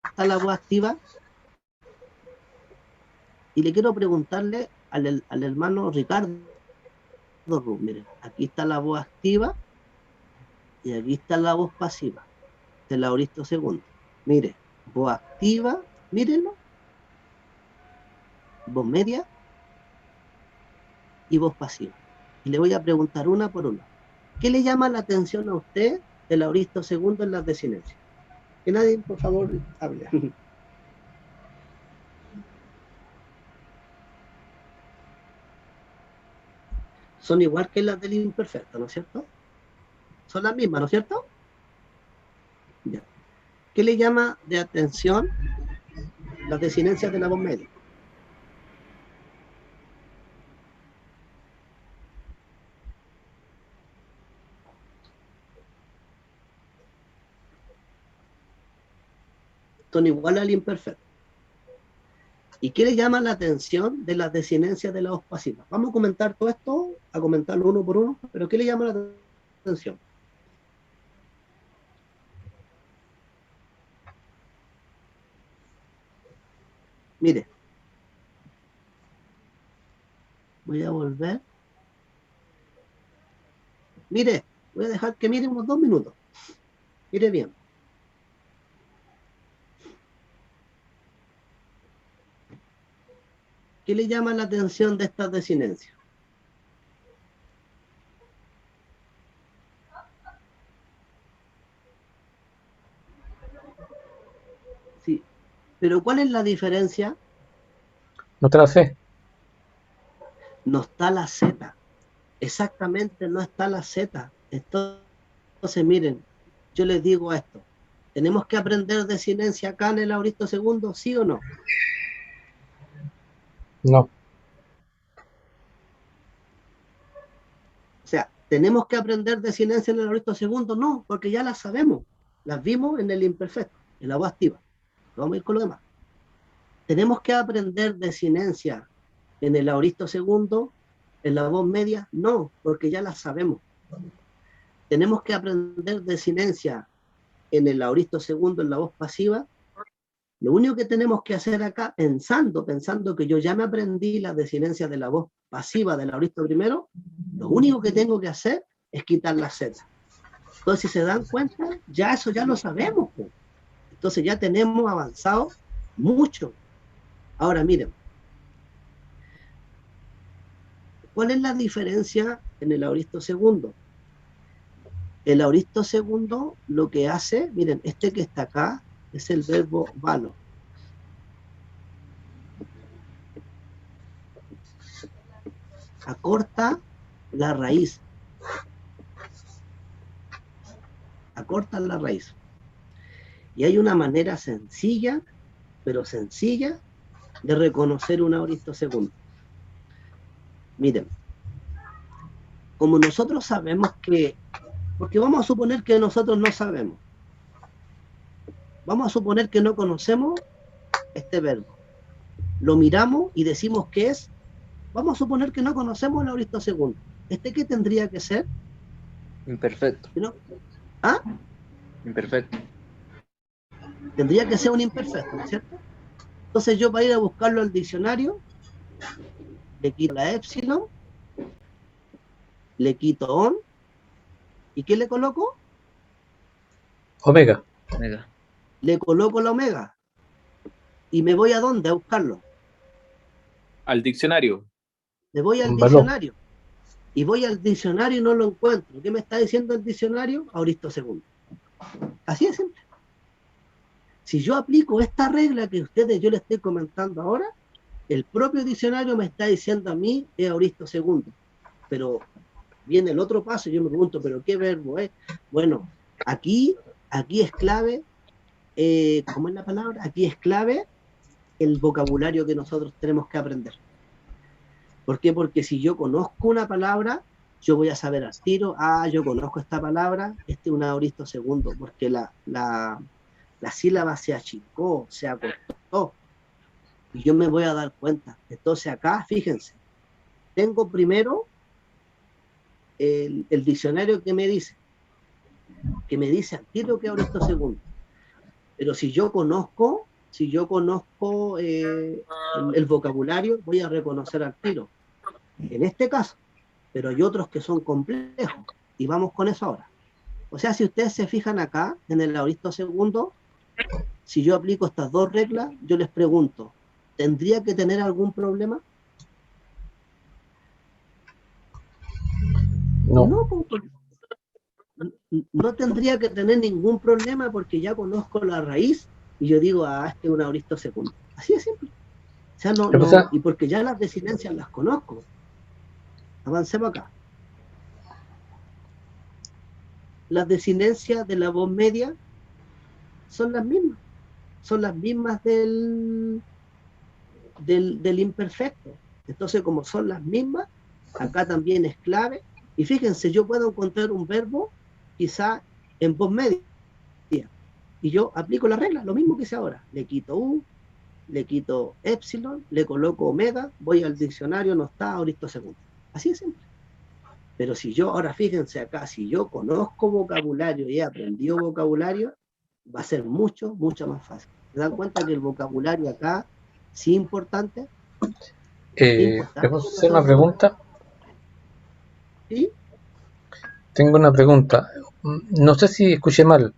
A: está la voz activa, y le quiero preguntarle al hermano Ricardo Ruz, miren, aquí está la voz activa y aquí está la voz pasiva del aoristo segundo. Mire, voz activa, mírenlo, voz media y voz pasiva. Y le voy a preguntar una por una. ¿Qué le llama la atención a usted del aoristo segundo en las desinencias? Que nadie, por favor, hable. Son igual que las del imperfecto, ¿no es cierto? Son las mismas, ¿no es cierto? Ya. ¿Qué le llama de atención las desinencias de la voz media? Son igual al imperfecto. ¿Y qué le llama la atención de las desinencias de la voz pasiva? Vamos a comentar todo esto, a comentarlo uno por uno, pero ¿qué le llama la atención? Mire, voy a volver. Mire, voy a dejar que mire unos 2 minutos. Mire bien. ¿Qué le llama la atención de estas desinencias? Sí. Pero ¿cuál es la diferencia?
C: no te la sé.
A: No está la Z. Exactamente, no está la Z. Entonces, miren, yo les digo esto. ¿Tenemos que aprender desinencia acá en el auristo segundo, sí o no?
C: No,
A: O sea, ¿tenemos que aprender desinencia en el auristo segundo? No, porque ya las sabemos. Las vimos en el imperfecto, en la voz activa. Vamos a ir con lo demás. ¿Tenemos que aprender desinencia en el auristo segundo, en la voz media? No, porque ya las sabemos. ¿Tenemos que aprender desinencia en el auristo segundo, en la voz pasiva? Lo único que tenemos que hacer acá, pensando que yo ya me aprendí las desinencias de la voz pasiva del auristo primero, lo único que tengo que hacer es quitar la Z. Entonces, si se dan cuenta, ya eso ya lo sabemos. Pues. Entonces ya tenemos avanzado mucho. Ahora, miren, ¿cuál es la diferencia en el auristo segundo? El auristo segundo lo que hace, miren, este que está acá es el verbo valo. Acorta la raíz. Acorta la raíz. Y hay una manera sencilla, pero sencilla, de reconocer un auristo segundo. Miren, como nosotros sabemos que, porque vamos a suponer que nosotros no sabemos, vamos a suponer que no conocemos este verbo, lo miramos y decimos que es, vamos a suponer que no conocemos el auristo segundo. ¿Este qué tendría que ser?
D: Imperfecto.
A: ¿No? ¿Ah?
D: Imperfecto.
A: Tendría que ser un imperfecto, ¿no es cierto? Entonces yo para ir a buscarlo al diccionario, le quito la epsilon, le quito on ¿Y qué le coloco?
C: Omega.
D: Omega.
A: Le coloco la omega. ¿Y me voy a dónde? A buscarlo.
B: Al diccionario.
A: Me voy al
C: Való.
A: diccionario. Y voy al diccionario y no lo encuentro. ¿Qué me está diciendo el diccionario? Auristo II. Así de simple. Si yo aplico esta regla que yo les estoy comentando ahora, el propio diccionario me está diciendo a mí es Auristo II. Pero viene el otro paso y yo me pregunto, ¿pero qué verbo es? Bueno, aquí es clave, ¿cómo es la palabra? Aquí es clave el vocabulario que nosotros tenemos que aprender. ¿Por qué? Porque si yo conozco una palabra, yo voy a saber al tiro, yo conozco esta palabra, este es un Auristo II, porque la sílaba se achicó, se acortó, y yo me voy a dar cuenta. Entonces acá, fíjense, tengo primero el diccionario que me dice al tiro que es Auristo II. Pero si yo conozco el vocabulario, voy a reconocer al tiro. En este caso, pero hay otros que son complejos, y vamos con eso ahora. O sea, si ustedes se fijan acá, en el Auristo II, si yo aplico estas dos reglas, yo les pregunto, ¿tendría que tener algún problema?
C: No.
A: No tendría que tener ningún problema porque ya conozco la raíz y yo digo, este es un Auristo II. Así de simple. O sea, y porque ya las desinencias las conozco. Avancemos acá. Las desinencias de la voz media son las mismas del imperfecto. Entonces, como son las mismas, acá también es clave. Y fíjense, yo puedo encontrar un verbo quizá en voz media. Y yo aplico la regla, lo mismo que hice ahora. Le quito U, le quito epsilon, le coloco omega, voy al diccionario, no está Auristo II. Así de simple. Pero si yo, ahora fíjense acá, si yo conozco vocabulario y he aprendido vocabulario, va a ser mucho más fácil. ¿Se dan cuenta que el vocabulario acá sí es importante?
C: ¿Le puedo hacer una pregunta?
A: ¿Sí?
C: Tengo una pregunta. No sé si escuché mal,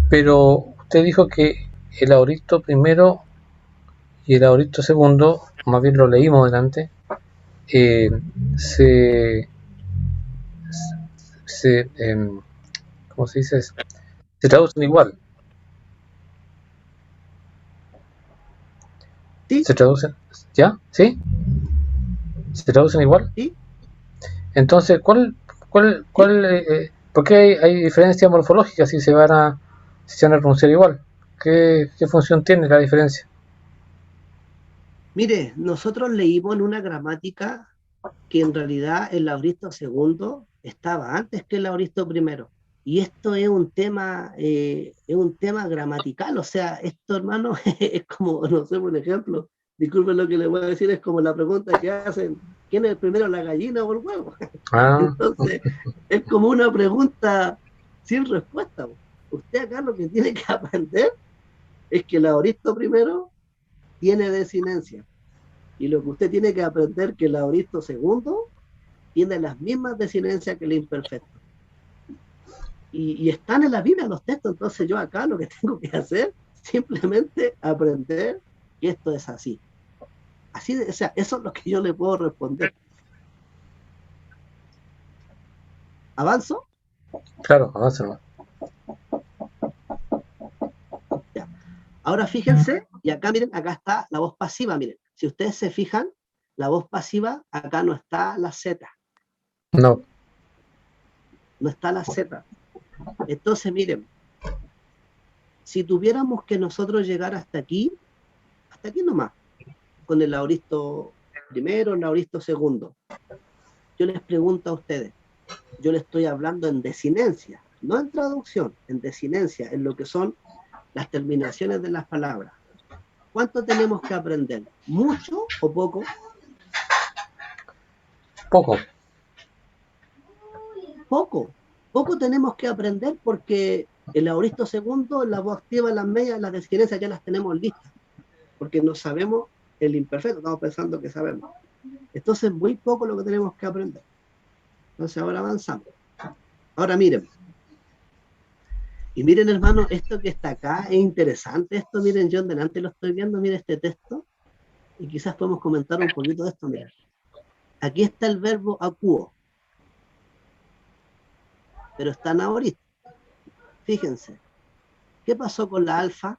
C: pero usted dijo que el Auristo primero y el Auristo segundo, más bien lo leímos delante, ¿cómo se dice? Se traducen igual.
A: ¿Sí?
C: ¿Se traducen? ¿Ya? ¿Sí? ¿Se traducen igual?
A: ¿Sí?
C: Entonces, ¿por qué hay diferencias morfológicas si se van a pronunciar igual? ¿Qué función tiene la diferencia?
A: Mire, nosotros leímos en una gramática que en realidad el Auristo II estaba antes que el Auristo I. Y esto es un tema gramatical, o sea, esto, hermano, es como, no sé, por ejemplo, disculpen lo que les voy a decir, es como la pregunta que hacen, ¿quién es primero, la gallina o el huevo? Entonces, es como una pregunta sin respuesta. Usted acá lo que tiene que aprender es que el Auristo I tiene desinencia. Y lo que usted tiene que aprender que el Auristo II tiene las mismas desinencias que el imperfecto. Y están en la Biblia los textos, entonces yo acá lo que tengo que hacer simplemente aprender que esto es así. O sea, eso es lo que yo le puedo responder. ¿Avanzo?
C: Claro, avanza.
A: Ya. Ahora fíjense, y acá miren, acá está la voz pasiva, miren. Si ustedes se fijan, la voz pasiva, acá no está la Z.
C: No.
A: No está la Z. Entonces, miren, si tuviéramos que nosotros llegar hasta aquí nomás, con el Auristo primero, el Auristo segundo, yo les pregunto a ustedes, yo les estoy hablando en desinencia, no en traducción, en desinencia, en lo que son las terminaciones de las palabras. ¿Cuánto tenemos que aprender? ¿Mucho o poco?
C: Poco.
A: Poco tenemos que aprender porque el Auristo segundo, la voz activa, las medias, las desinencias ya las tenemos listas, porque no sabemos el imperfecto, estamos pensando que sabemos. Entonces, muy poco lo que tenemos que aprender. Entonces, ahora avanzamos. Ahora miren. Y miren, hermano, esto que está acá es interesante. Esto, miren, yo en delante lo estoy viendo, miren este texto. Y quizás podemos comentar un poquito de esto. Miren. Aquí está el verbo acuo. Pero está en ahorita. Fíjense. ¿Qué pasó con la alfa?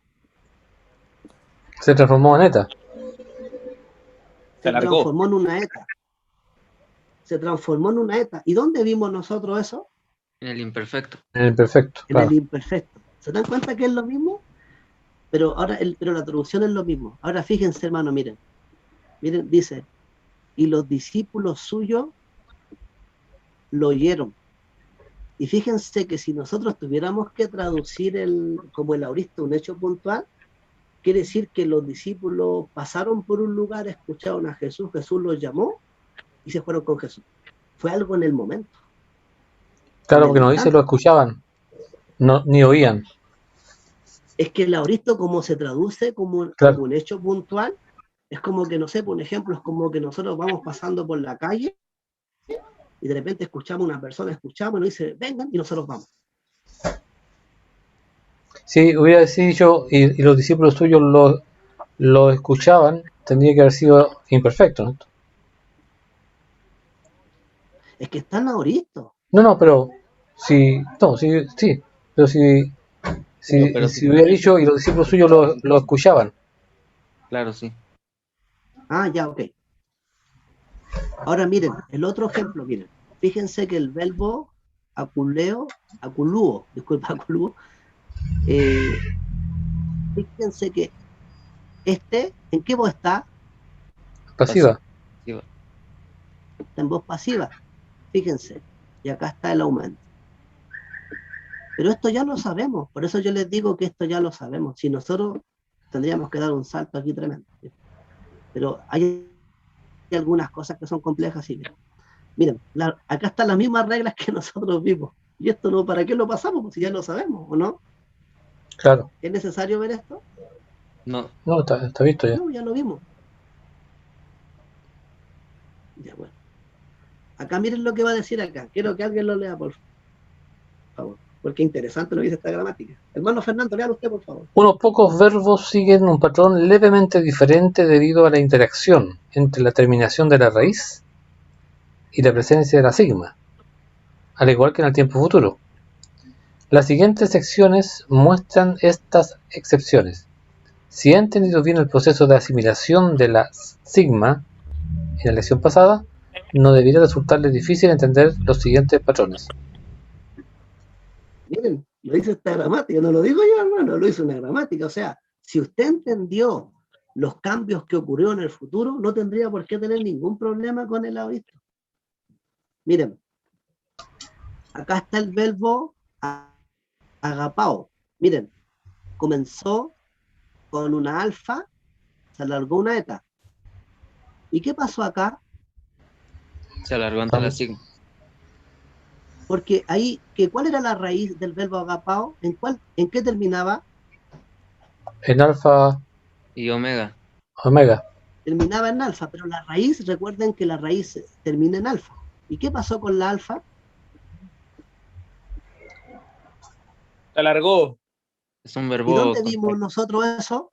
C: Se transformó en eta.
A: Se transformó en una eta. Se transformó en una eta. ¿Y dónde vimos nosotros eso?
D: En el imperfecto.
C: En el perfecto,
A: En
C: claro.
A: el imperfecto. ¿Se dan cuenta que es lo mismo? Pero ahora, pero la traducción es lo mismo. Ahora fíjense, hermano, miren. Miren, dice, y los discípulos suyos lo oyeron. Y fíjense que si nosotros tuviéramos que traducir como el aorista un hecho puntual, quiere decir que los discípulos pasaron por un lugar, escucharon a Jesús, Jesús los llamó y se fueron con Jesús. Fue algo en el momento.
C: Claro, porque nos dice lo escuchaban, no, ni oían.
A: Es que el aorista, como se traduce como un hecho puntual, es como que, no sé, por ejemplo, es como que nosotros vamos pasando por la calle y de repente escuchamos a una persona, escuchamos y nos dice, vengan, y nosotros vamos.
C: Si hubiera dicho, y los discípulos suyos lo escuchaban, tendría que haber sido imperfecto, ¿no?
A: Es que están ahorita.
C: No, pero sí, pero si hubiera dicho y los discípulos suyos lo escuchaban.
D: Claro, sí.
A: Ah, ya, ok. Ahora miren, el otro ejemplo, miren. Fíjense que el verbo aculúo, fíjense que ¿en qué voz está?
C: Pasiva.
A: Está en voz pasiva. Fíjense. Y acá está el aumento. Pero esto ya lo sabemos. Por eso yo les digo que esto ya lo sabemos. Si nosotros tendríamos que dar un salto aquí tremendo. Pero hay algunas cosas que son complejas. Y miren, acá están las mismas reglas que nosotros vimos. Y esto no, ¿para qué lo pasamos? Pues si ya lo sabemos, ¿o no?
C: Claro.
A: ¿Es necesario ver esto?
D: No,
C: está visto ya.
A: No, ya lo vimos. Ya, bueno. Acá miren lo que va a decir acá. Quiero que alguien lo lea, por favor. Porque es interesante lo que dice esta gramática. Hermano Fernando, léalo usted, por favor.
C: Unos pocos verbos siguen un patrón levemente diferente debido a la interacción entre la terminación de la raíz y la presencia de la sigma, al igual que en el tiempo futuro. Las siguientes secciones muestran estas excepciones. Si he entendido bien el proceso de asimilación de la sigma en la lección pasada, no debería resultarle difícil entender los siguientes patrones.
A: Miren, lo dice esta gramática, no lo digo yo, hermano, lo dice una gramática. O sea, si usted entendió los cambios que ocurrieron en el futuro, no tendría por qué tener ningún problema con el aorista. Miren, acá está el verbo agapao. Miren, comenzó con una alfa, se alargó una eta. ¿Y qué pasó acá?
D: Se alargó ante la sigma.
A: Porque ahí, ¿cuál era la raíz del verbo agapao? ¿En qué terminaba?
C: En alfa
D: y omega.
A: Terminaba en alfa, pero la raíz, recuerden que la raíz termina en alfa. ¿Y qué pasó con la alfa?
B: Se alargó.
D: Es un verbo.
A: ¿Y dónde vimos nosotros eso?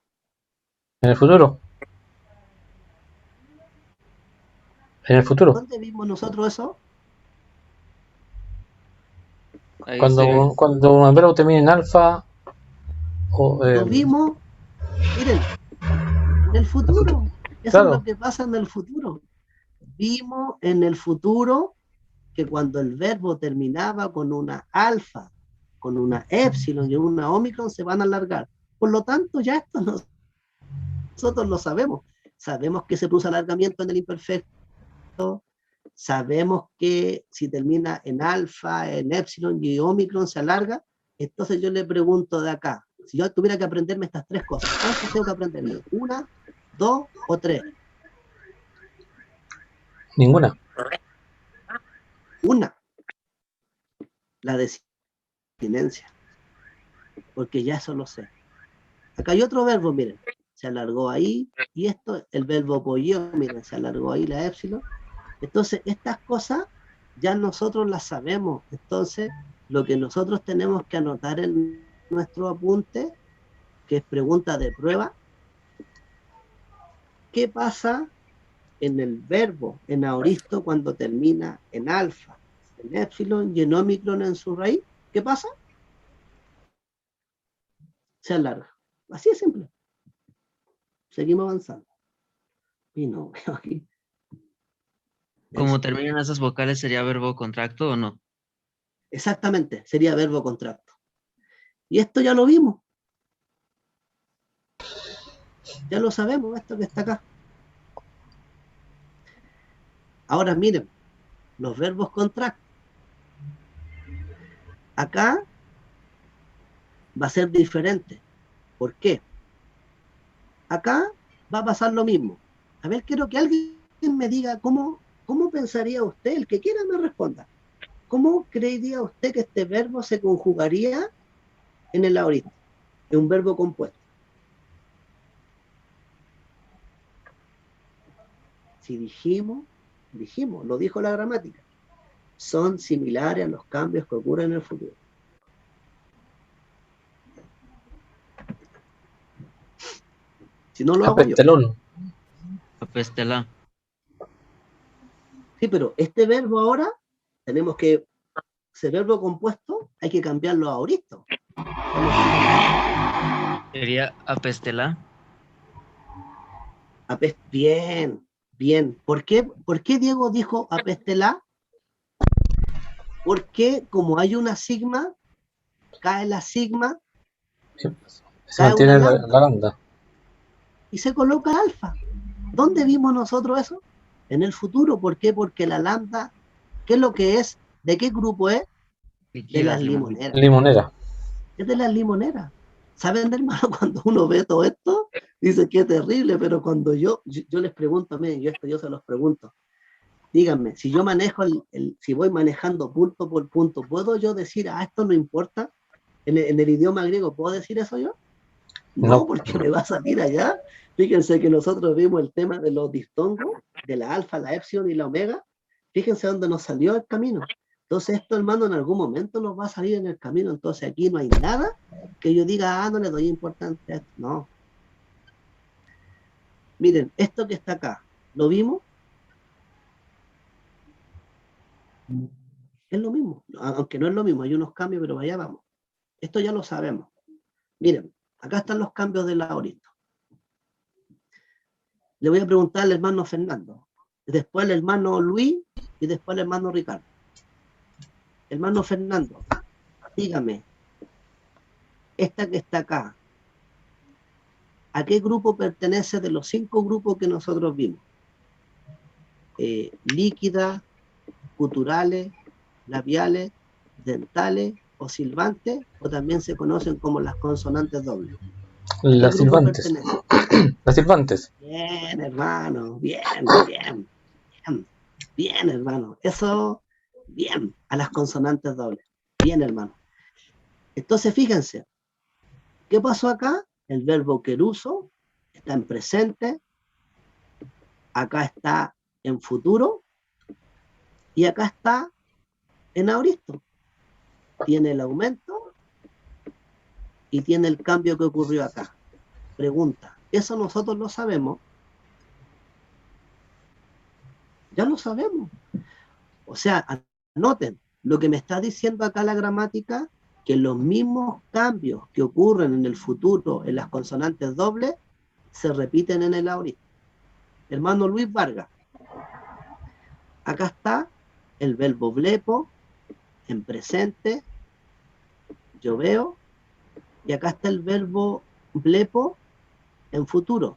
C: En el futuro.
A: ¿Dónde vimos nosotros eso?
C: Cuando un verbo termina en alfa.
A: Lo vimos, miren, en el futuro. Eso es lo que pasa en el futuro. Vimos en el futuro que cuando el verbo terminaba con una alfa, con una épsilon y una omicron, se van a alargar. Por lo tanto, ya esto nosotros lo sabemos. Sabemos que se produce alargamiento en el imperfecto. Sabemos que si termina en alfa, en épsilon y omicron se alarga. Entonces yo le pregunto de acá, si yo tuviera que aprenderme estas tres cosas, ¿cuántas tengo que aprenderme? ¿1, 2 o 3?
C: Ninguna.
A: Una. La desinencia. Porque ya eso lo sé. Acá hay otro verbo, miren. Se alargó ahí. Y esto, el verbo apoyó, miren, se alargó ahí la épsilon. Entonces, estas cosas ya nosotros las sabemos. Entonces, lo que nosotros tenemos que anotar en nuestro apunte, que es pregunta de prueba, ¿qué pasa en el verbo, en aoristo, cuando termina en alfa, en épsilon y en ómicron en su raíz? ¿Qué pasa? Se alarga. Así es simple. Seguimos avanzando. Y no veo aquí.
D: ¿Cómo
A: Eso.
D: terminan esas vocales sería verbo contracto o no?
A: Exactamente, sería verbo contracto. Y esto ya lo vimos. Ya lo sabemos, esto que está acá. Ahora miren, los verbos contractos. Acá va a ser diferente. ¿Por qué? Acá va a pasar lo mismo. A ver, quiero que alguien me diga cómo pensaría usted, el que quiera me responda. ¿Cómo creería usted que este verbo se conjugaría en el aorista? Es un verbo compuesto. Si dijimos, lo dijo la gramática, son similares a los cambios que ocurren en el futuro. Si no lo hago yo.
C: Apestelón.
D: Apestela.
A: Sí, pero este verbo ahora, tenemos que, ese verbo compuesto, hay que cambiarlo a aoristo.
D: Sería apestela.
A: Bien, bien. ¿Por qué Diego dijo apestela? Porque como hay una sigma, cae la sigma,
C: Se
A: cae una
C: mantiene la
A: lambda
C: lambda.
A: y se coloca alfa. ¿Dónde vimos nosotros eso? En el futuro. ¿Por qué? Porque la lambda, ¿qué es lo que es? ¿De qué grupo es? De las limoneras.
C: Limonera.
A: Es de las limoneras. ¿Saben, hermano? Cuando uno ve todo esto, dice que es terrible, pero cuando yo les pregunto, miren, yo se los pregunto. Díganme, si yo manejo si voy manejando punto por punto, ¿puedo yo decir, esto no importa? ¿En el idioma griego puedo decir eso yo? No, porque me va a salir allá. Fíjense que nosotros vimos el tema de los distongos, de la alfa, la epsilon y la omega. Fíjense dónde nos salió el camino. Entonces esto, hermano, en algún momento nos va a salir en el camino. Entonces aquí no hay nada que yo diga, no le doy importancia a esto. No. Miren, esto que está acá, ¿lo vimos? Es lo mismo, aunque no es lo mismo, hay unos cambios, pero allá vamos. Esto ya lo sabemos. Miren, acá están los cambios del aorito. Le voy a preguntar al hermano Fernando, después al hermano Luis y después al hermano Ricardo. Hermano Fernando, dígame, esta que está acá, ¿a qué grupo pertenece de los 5 grupos que nosotros vimos? Líquidas, guturales, labiales, dentales o silbantes, o también se conocen como las consonantes dobles.
C: Las silbantes. Las silbantes.
A: Bien, hermano, bien, hermano. Eso, bien, a las consonantes dobles. Bien, hermano. Entonces, fíjense, ¿qué pasó acá? El verbo queruso está en presente, acá está en futuro, y acá está en aoristo. Tiene el aumento y tiene el cambio que ocurrió acá. Pregunta, ¿eso nosotros lo sabemos? Ya lo sabemos. O sea, anoten, lo que me está diciendo acá la gramática, que los mismos cambios que ocurren en el futuro en las consonantes dobles, se repiten en el aorista. Hermano Luis Vargas, acá está el verbo blepo en presente, yo veo, y acá está el verbo blepo en futuro.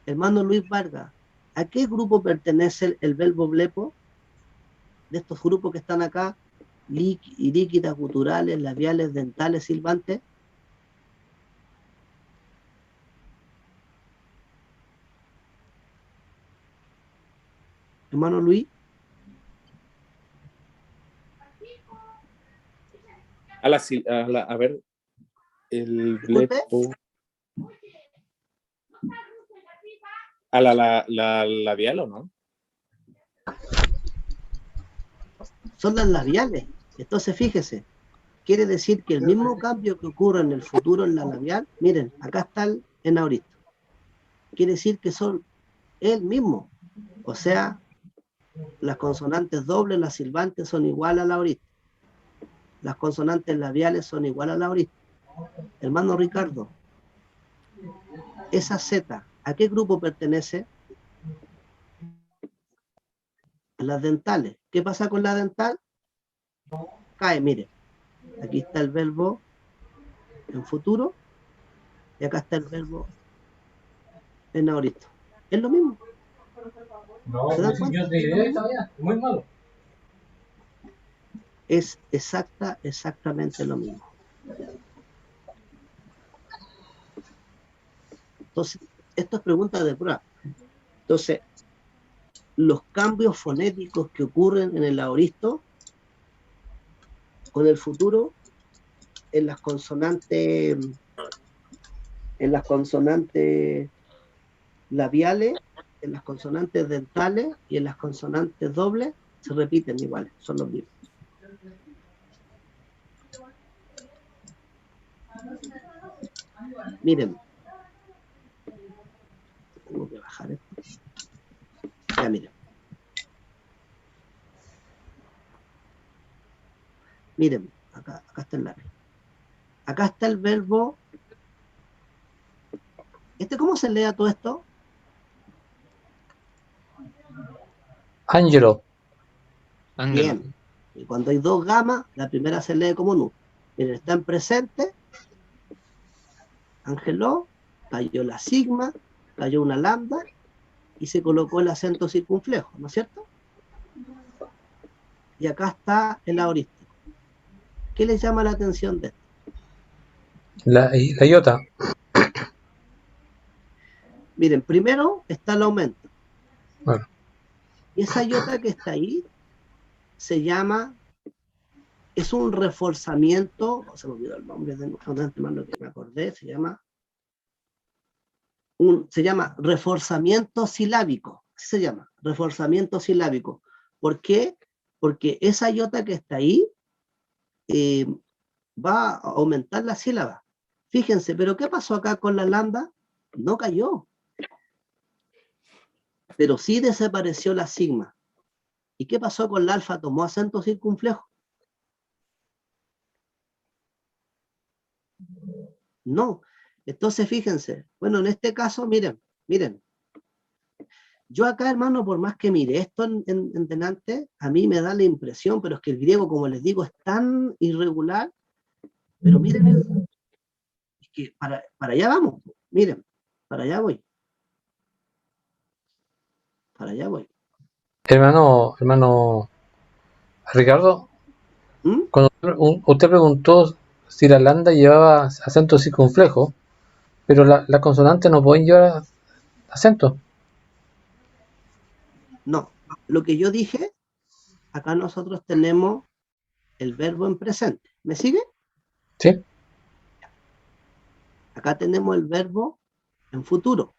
A: Hermano Luis Vargas, ¿a qué grupo pertenece el verbo blepo? De estos grupos que están acá, líquidas, guturales, labiales, dentales, silbantes. Hermano Luis.
B: A ver, el blepo. ¿A la labial o no?
A: Son las labiales. Entonces, fíjese, quiere decir que el mismo cambio que ocurre en el futuro en la labial, miren, acá está el auristo. Quiere decir que son el mismo. O sea, las consonantes dobles, las silbantes son iguales a la auristo. Las consonantes labiales son iguales a la auristo. Hermano Ricardo, esa Z, ¿a qué grupo pertenece? A las dentales. ¿Qué pasa con la dental? Cae, mire. Aquí está el verbo en futuro y acá está el verbo en auristo. Es lo mismo.
C: No,
A: ¿Se dan cuenta?
C: muy malo.
A: Es exactamente lo mismo. Entonces, esto es pregunta de prueba. Entonces, los cambios fonéticos que ocurren en el auristo con el futuro en las consonantes labiales, en las consonantes dentales y en las consonantes dobles se repiten iguales, son los mismos. Miren, tengo que bajar esto. Ya, miren. Miren, acá está el lápiz. Acá está el verbo. ¿Cómo se lee todo esto?
C: Ángelo.
A: Bien. Y cuando hay dos gamas, la primera se lee como nu. Miren, está en presente. Ángelo, cayó la sigma, cayó una lambda y se colocó el acento circunflejo, ¿no es cierto? Y acá está el auristo. ¿Qué les llama la atención de esto?
C: La iota.
A: Miren, primero está el aumento.
C: Bueno.
A: Y esa iota que está ahí se llama, es un reforzamiento, se me olvidó el nombre de lo que me acordé, se llama reforzamiento silábico, así se llama, reforzamiento silábico. ¿Por qué? Porque esa iota que está ahí va a aumentar la sílaba. Fíjense, pero ¿qué pasó acá con la lambda? No cayó. Pero sí desapareció la sigma. ¿Y qué pasó con la alfa? ¿Tomó acento circunflejo? No. Entonces, fíjense. Bueno, en este caso, miren. Yo acá, hermano, por más que mire esto en delante, a mí me da la impresión, pero es que el griego, como les digo, es tan irregular. Pero miren, es que para allá vamos. Miren, para allá voy. Para allá voy.
C: Hermano Ricardo, cuando usted preguntó si la lambda llevaba acento circunflejo, pero las consonantes no pueden llevar acento.
A: No, lo que yo dije, acá nosotros tenemos el verbo en presente. ¿Me sigue?
C: Sí.
A: Acá tenemos el verbo en futuro.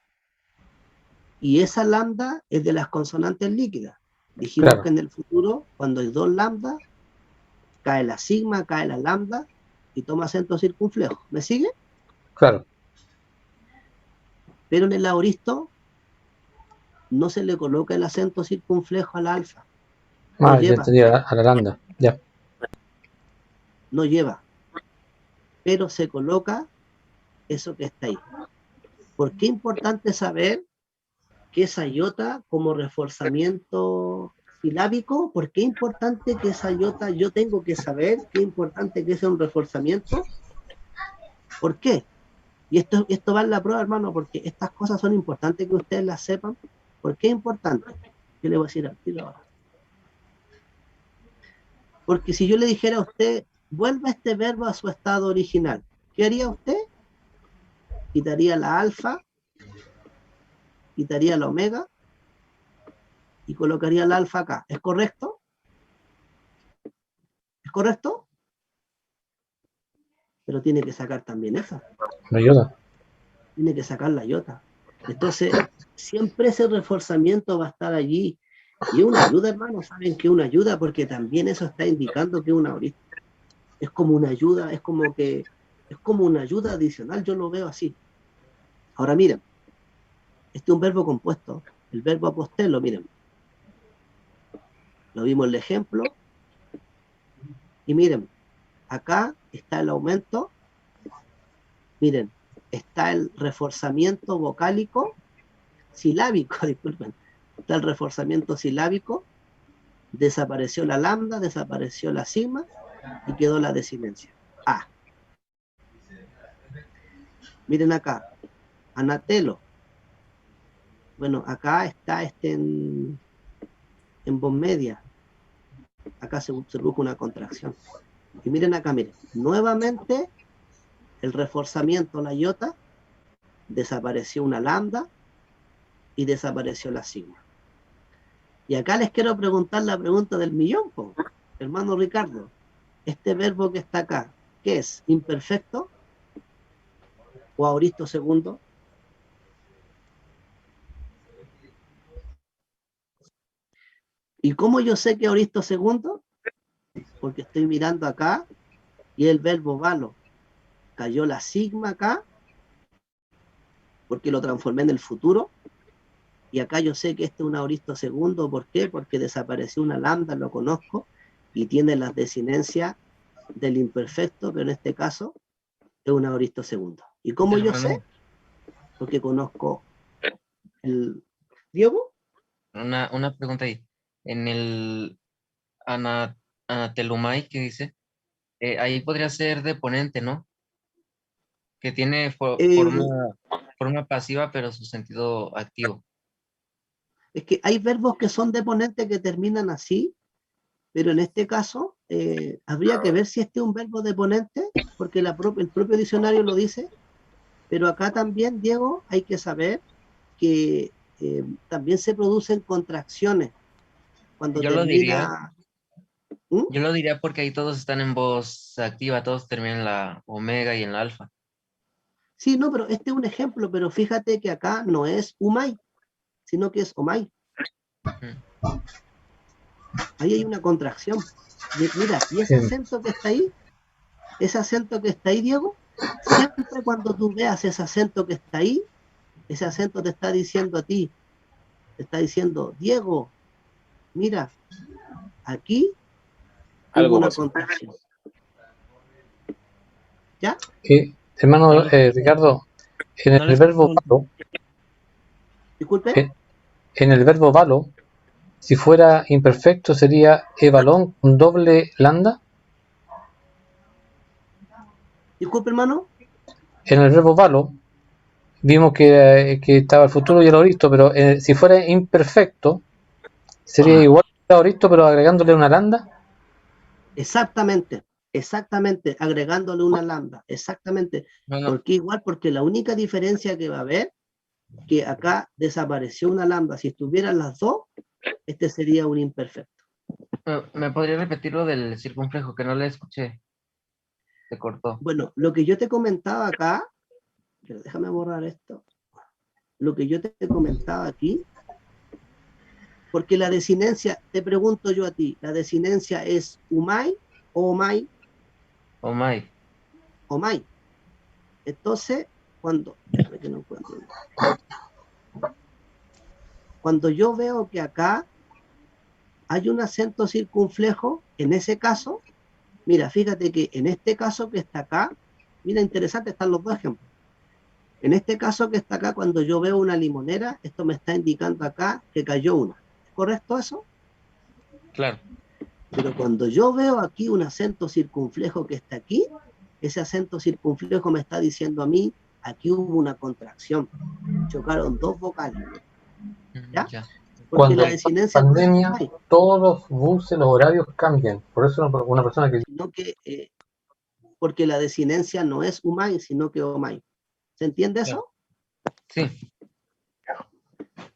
A: Y esa lambda es de las consonantes líquidas. Dijimos
C: Claro.
A: que en el futuro, cuando hay dos lambdas, cae la sigma, cae la lambda y toma acento circunflejo. ¿Me sigue?
C: Claro.
A: Pero en el auristo no se le coloca el acento circunflejo al alfa. No
C: Ya
A: lleva.
C: entendí, a la lambda. Ya.
A: No lleva. Pero se coloca eso que está ahí. ¿Por qué es importante saber que esa iota como reforzamiento silábico? ¿Por qué es importante que esa iota, yo tengo que saber qué es importante que sea un reforzamiento? ¿Por qué? Y esto va en la prueba, hermano, porque estas cosas son importantes que ustedes las sepan. ¿Por qué es importante? Yo le voy a decir al tiro ahora. Porque si yo le dijera a usted, vuelva este verbo a su estado original, ¿qué haría usted? Quitaría la alfa, quitaría la omega y colocaría la alfa acá. ¿Es correcto? ¿Es correcto? Pero tiene que sacar también esa.
C: La iota.
A: Tiene que sacar la iota. Entonces, siempre ese reforzamiento va a estar allí. Y es una ayuda, hermano. Saben que es una ayuda porque también eso está indicando que es un auristo. es como una ayuda, es como una ayuda adicional, yo lo veo así. Ahora miren, este es un verbo compuesto, el verbo apostelo, miren. Lo vimos en el ejemplo. Y miren, acá está el aumento. Miren, está el reforzamiento vocálico, silábico, disculpen. Está el reforzamiento silábico. Desapareció la lambda, desapareció la sigma y quedó la desinencia. A. Miren acá, anatelo. Bueno, acá está en voz media. Acá se produjo una contracción. Y miren acá, miren, nuevamente el reforzamiento, la iota, desapareció una lambda y desapareció la sigma. Y acá les quiero preguntar la pregunta del millón, hermano Ricardo. Este verbo que está acá, ¿qué es? ¿Imperfecto? ¿O aoristo segundo? ¿Y cómo yo sé que aoristo segundo? Porque estoy mirando acá y el verbo valo. Cayó la sigma acá, porque lo transformé en el futuro. Y acá yo sé que este es un aoristo segundo. ¿Por qué? Porque desapareció una lambda, lo conozco, y tiene las desinencias del imperfecto, pero en este caso es un aoristo segundo. ¿Y cómo yo sé? Porque conozco el... ¿Diego?
D: Una pregunta ahí. En el anatelumai que dice, ahí podría ser de ponente, ¿no? Que tiene forma pasiva, pero su sentido activo.
A: Es que hay verbos que son de ponente que terminan así, pero en este caso habría que ver si este es un verbo de ponente, porque el propio diccionario lo dice, pero acá también, Diego, hay que saber que también se producen contracciones cuando
D: Yo lo diría,
A: termina... ¿Mm?
D: yo lo diría porque ahí todos están en voz activa, todos terminan en la omega y en la alfa.
A: Sí, no, pero este es un ejemplo, pero fíjate que acá no es umai, sino que es omai. Ahí hay una contracción. Mira, y ese acento que está ahí, Diego, siempre cuando tú veas ese acento que está ahí, ese acento te está diciendo a ti, te está diciendo, Diego, mira, aquí hubo una contracción. ¿Ya?
C: Hermano Ricardo, en el verbo valo,
A: Disculpe.
C: en el verbo valo, si fuera imperfecto sería evalón con doble lambda.
A: Disculpe, hermano.
C: En el verbo valo vimos que estaba el futuro y el aoristo, pero si fuera imperfecto sería igual que el aoristo, pero agregándole una lambda.
A: Exactamente, agregándole una lambda, exactamente.
D: No.
A: ¿Por qué igual? Porque la única diferencia que va a haber, que acá desapareció una lambda. Si estuvieran las dos, este sería un imperfecto.
D: ¿Me podría repetir lo del circunflejo? Que no le escuché. Se cortó.
A: Bueno, lo que yo te comentaba acá, pero déjame borrar esto. Lo que yo te comentaba aquí, porque la desinencia, te pregunto yo a ti, ¿la desinencia es umai o omai?
D: Omai.
A: Omai. Entonces, cuando yo veo que acá hay un acento circunflejo, en ese caso, mira, fíjate que en este caso que está acá, mira, interesante, están los dos ejemplos. En este caso que está acá, cuando yo veo una limonera, esto me está indicando acá que cayó una. ¿Es correcto eso?
D: Claro.
A: Pero cuando yo veo aquí un acento circunflejo que está aquí, ese acento circunflejo me está diciendo a mí, aquí hubo una contracción. Chocaron dos vocales. ¿Ya? Porque
C: Cuando
A: la desinencia
C: en pandemia, todos los buses, los horarios cambian. Por eso una persona que...
A: Sino que porque la desinencia no es umai, sino que omai. ¿Se entiende eso?
D: Sí.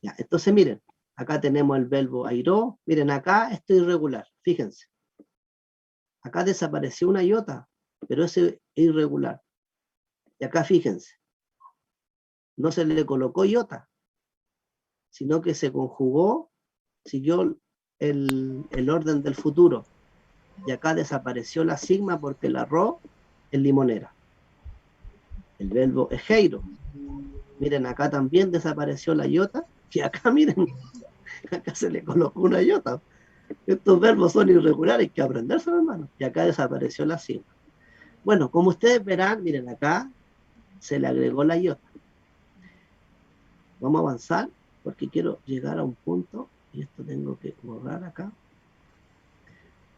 A: Ya, entonces miren, acá tenemos el verbo airó. Miren, acá esto es irregular. Fíjense. Acá desapareció una iota, pero ese es irregular. Y acá fíjense. No se le colocó iota, sino que se conjugó, siguió el orden del futuro. y acá desapareció la sigma porque el arroz es limonera. El verbo ejeiro. Miren, acá también desapareció la iota, y acá, miren, acá se le colocó una iota. Estos verbos son irregulares, hay que aprenderse, hermano. Y acá desapareció la sigma. Bueno, como ustedes verán, miren, acá se le agregó la iota. Vamos a avanzar, porque quiero llegar a un punto, y esto tengo que borrar acá.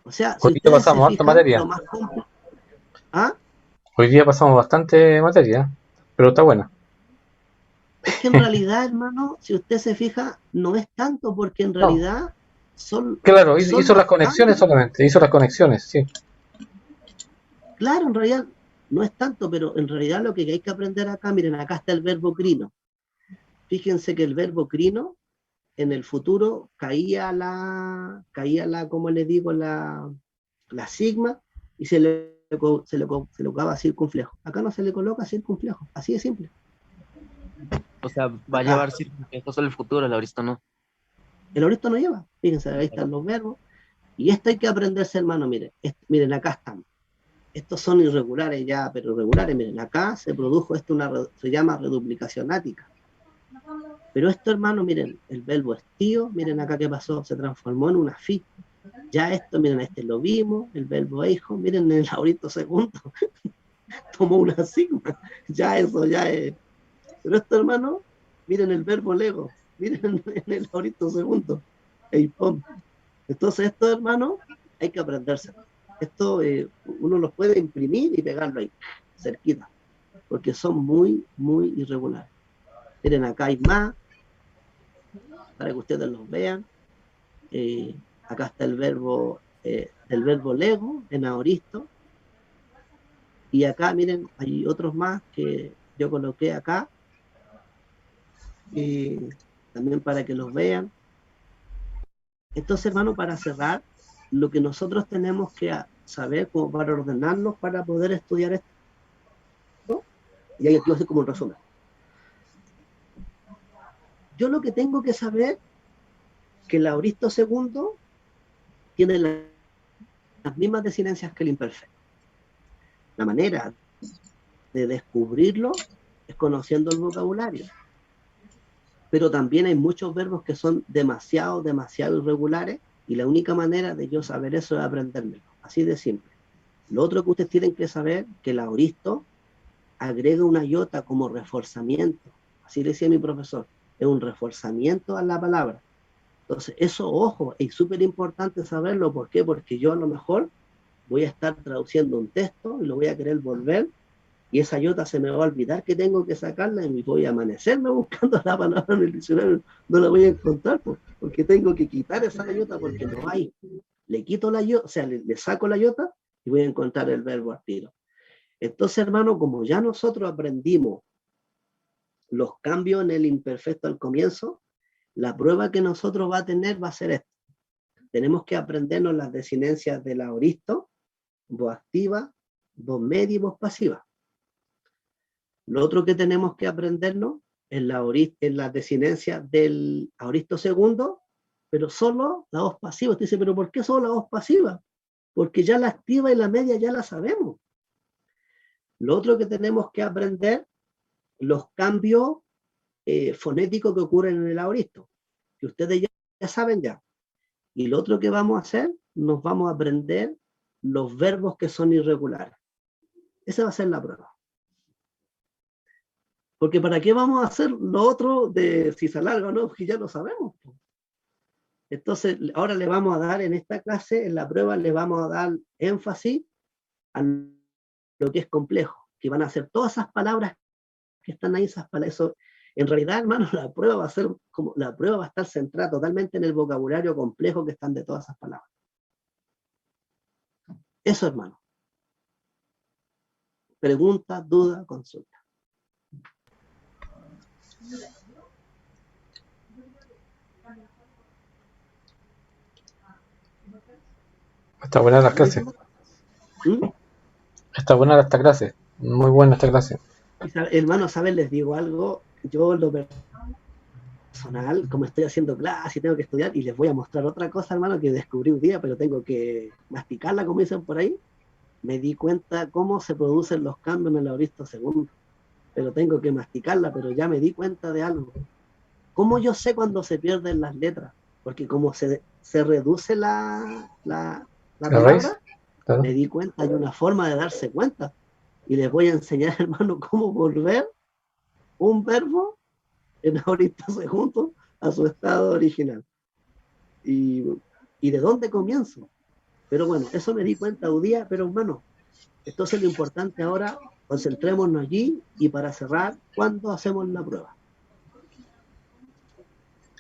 A: O sea, si
C: Hoy día
A: ustedes se
C: pasamos harta
A: fijan,
C: materia.
A: lo más complejo. ¿Ah?
C: Hoy día pasamos bastante materia, pero está buena.
A: Es que en realidad, hermano, si usted se fija, no es tanto, porque en
C: No,
A: realidad son
C: claro, hizo
A: los
C: las conexiones
A: cambios.
C: solamente, hizo las conexiones, sí.
A: Claro, en realidad no es tanto, pero en realidad lo que hay que aprender acá, miren, acá está el verbo crino. Fíjense que el verbo crino en el futuro caía la, como les digo, la sigma, y se le colocaba circunflejo. Acá no se le coloca circunflejo, así de simple.
D: O sea, va a
A: Acá,
D: llevar circunflejo solo el futuro, el auristo no.
A: el auristo no lleva, fíjense, ahí están los verbos, y esto hay que aprenderse, hermano, miren, miren, acá estamos. Estos son irregulares ya, pero irregulares, miren, acá se produjo esto, se llama reduplicación ática. Pero esto, hermano, miren, el verbo estío, miren acá qué pasó, se transformó en una fi. Ya esto, miren, este lo vimos, el verbo hijo, miren, el aurito segundo, tomó una sigma, ya eso ya es. Pero esto, hermano, miren el verbo lego, miren en el aurito segundo, eipom. Entonces esto, hermano, hay que aprenderse. Esto uno los puede imprimir y pegarlo ahí, cerquita, porque son muy, muy irregulares. Miren, acá hay más, para que ustedes los vean. Acá está el verbo lego en aoristo. Y acá, miren, hay otros más que yo coloqué acá, también para que los vean. Entonces, hermano, para cerrar, lo que nosotros tenemos que saber como para ordenarnos para poder estudiar esto, y ahí aquí voy a hacer como un resumen. Yo lo que tengo que saber que el auristo segundo tiene las mismas desinencias que el imperfecto. La manera de descubrirlo es conociendo el vocabulario. Pero también hay muchos verbos que son demasiado irregulares, y la única manera de yo saber eso es aprendérmelo. Así de simple. Lo otro que ustedes tienen que saber, que el auristo agrega una iota como reforzamiento. Así decía mi profesor, es un reforzamiento a la palabra. Entonces, eso, ojo, es súper importante saberlo. ¿Por qué? Porque yo a lo mejor voy a estar traduciendo un texto y lo voy a querer volver, y esa iota se me va a olvidar que tengo que sacarla, y voy a amanecerme buscando la palabra en el diccionario, no la voy a encontrar, porque tengo que quitar esa iota porque no hay. Le quito la iota, o sea, le saco la iota y voy a encontrar el verbo al tiro. Entonces, hermano, como ya nosotros aprendimos los cambios en el imperfecto al comienzo, la prueba que nosotros va a tener va a ser esto. Tenemos que aprendernos las desinencias del aoristo, voz activa, voz media y voz pasiva. Lo otro que tenemos que aprendernos es la desinencia del aoristo segundo, pero solo la voz pasiva. Usted dice, ¿pero por qué solo la voz pasiva? Porque ya la activa y la media ya la sabemos. Lo otro que tenemos que aprender, los cambios fonéticos que ocurren en el aoristo, que ustedes ya saben ya. Y lo otro que vamos a hacer, nos vamos a aprender los verbos que son irregulares. Esa va a ser la prueba. Porque ¿para qué vamos a hacer lo otro de si se alarga o no? Porque ya lo sabemos. Entonces, ahora le vamos a dar en esta clase, en la prueba, le vamos a dar énfasis a lo que es complejo, que van a ser todas esas palabras que están ahí, esas palabras. Eso, en realidad, hermano, la prueba va a estar centrada totalmente en el vocabulario complejo que están de todas esas palabras. Eso, hermano. Pregunta, duda, consulta.
C: Está buena la clase. Está buena esta clase. Muy buena esta clase.
A: Hermano, ¿saben? Les digo algo. Yo personal, como estoy haciendo clase y tengo que estudiar, y les voy a mostrar otra cosa, hermano, que descubrí un día, pero tengo que masticarla, como dicen por ahí. Me di cuenta cómo se producen los cambios en el auristo segundo, pero tengo que masticarla, pero ya me di cuenta de algo. ¿Cómo yo sé cuando se pierden las letras? Porque como se reduce la
C: ¿La raíz?
A: palabra,
C: Claro.
A: me di cuenta, hay una forma de darse cuenta. Y les voy a enseñar, hermano, cómo volver un verbo en auristo segundo a su estado original. Y de dónde comienzo. Pero bueno, eso me di cuenta un día, pero hermano, entonces lo importante ahora, concentrémonos allí, y para cerrar, ¿cuándo hacemos la prueba?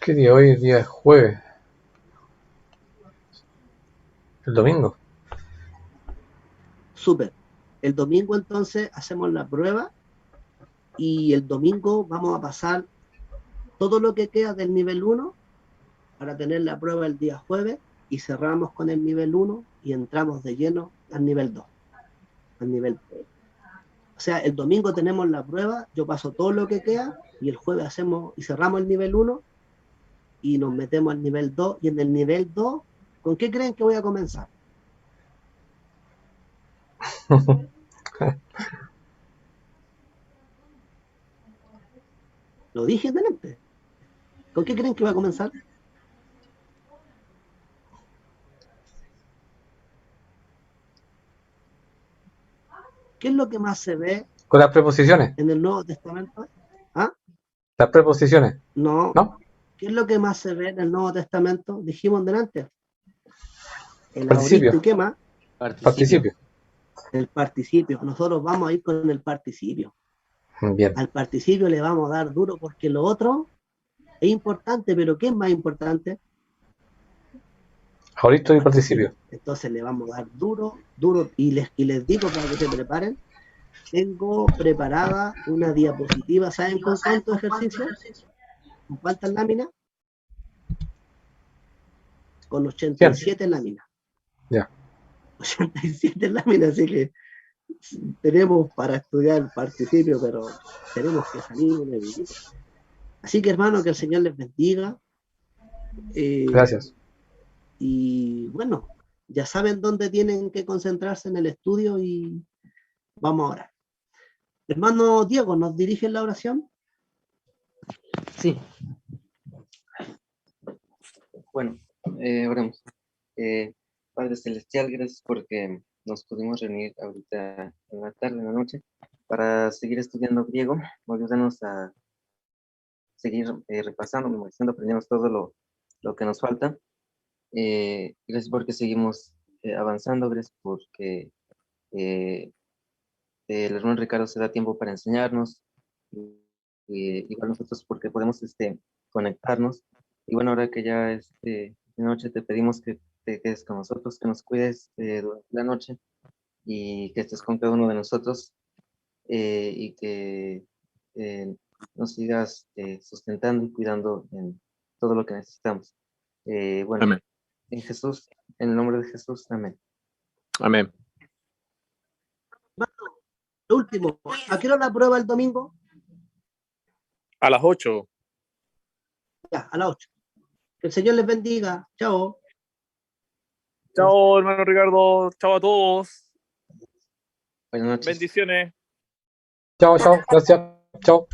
C: ¿Qué día hoy? El día es jueves. El domingo.
A: Súper. El domingo entonces hacemos la prueba, y el domingo vamos a pasar todo lo que queda del nivel 1 para tener la prueba el día jueves, y cerramos con el nivel 1 y entramos de lleno al nivel 2. Al nivel 3. O sea, el domingo tenemos la prueba, yo paso todo lo que queda, y el jueves hacemos y cerramos el nivel 1 y nos metemos al nivel 2. Y en el nivel 2, ¿con qué creen que voy a comenzar? Lo dije delante. ¿Con qué creen que voy a comenzar? ¿Qué es lo que más se ve
C: Con las preposiciones.
A: en el Nuevo Testamento? ¿Ah?
C: Las preposiciones.
A: No.
C: ¿No?
A: ¿Qué es lo que más se ve en el Nuevo Testamento? Dijimos delante. El
C: Participio.
A: aorista, ¿y qué más?
C: Participio.
A: El participio. Nosotros vamos a ir con el participio.
C: Bien.
A: Al participio le vamos a dar duro, porque lo otro es importante, pero ¿qué es más importante?
C: Auristo y participio.
A: Entonces le vamos a dar duro, duro, y les digo para que se preparen. Tengo preparada una diapositiva. ¿Saben con cuántos ejercicios? ¿Con cuántas láminas? Con 87 láminas.
C: Ya.
A: 87 láminas, así que tenemos para estudiar el participio, pero tenemos que salir un evento. Así que, hermano, que el Señor les bendiga.
C: Gracias.
A: Y bueno, ya saben dónde tienen que concentrarse en el estudio, y vamos a orar. Hermano Diego, ¿nos dirige la oración?
D: Sí. Bueno, oremos. Padre Celestial, gracias porque nos pudimos reunir ahorita en la tarde, en la noche, para seguir estudiando griego. Ayúdanos a seguir repasando, memorizando, aprendiendo todo lo que nos falta. Gracias porque seguimos avanzando, gracias porque el hermano Ricardo se da tiempo para enseñarnos, igual nosotros porque podemos conectarnos. Y bueno, ahora que ya de noche, te pedimos que te quedes con nosotros, que nos cuides durante la noche, y que estés con cada uno de nosotros, y que nos sigas sustentando y cuidando en todo lo que necesitamos. Bueno,
B: Amén.
D: en Jesús, en el nombre de Jesús, amén.
B: Amén.
A: Lo último, ¿a qué hora la prueba el domingo?
B: A las 8.
A: Ya, a las 8. Que el Señor les bendiga. Chao.
B: Chao, hermano Ricardo. Chao a todos.
D: Buenas noches.
B: Bendiciones.
C: Chao, chao. Gracias. Chao.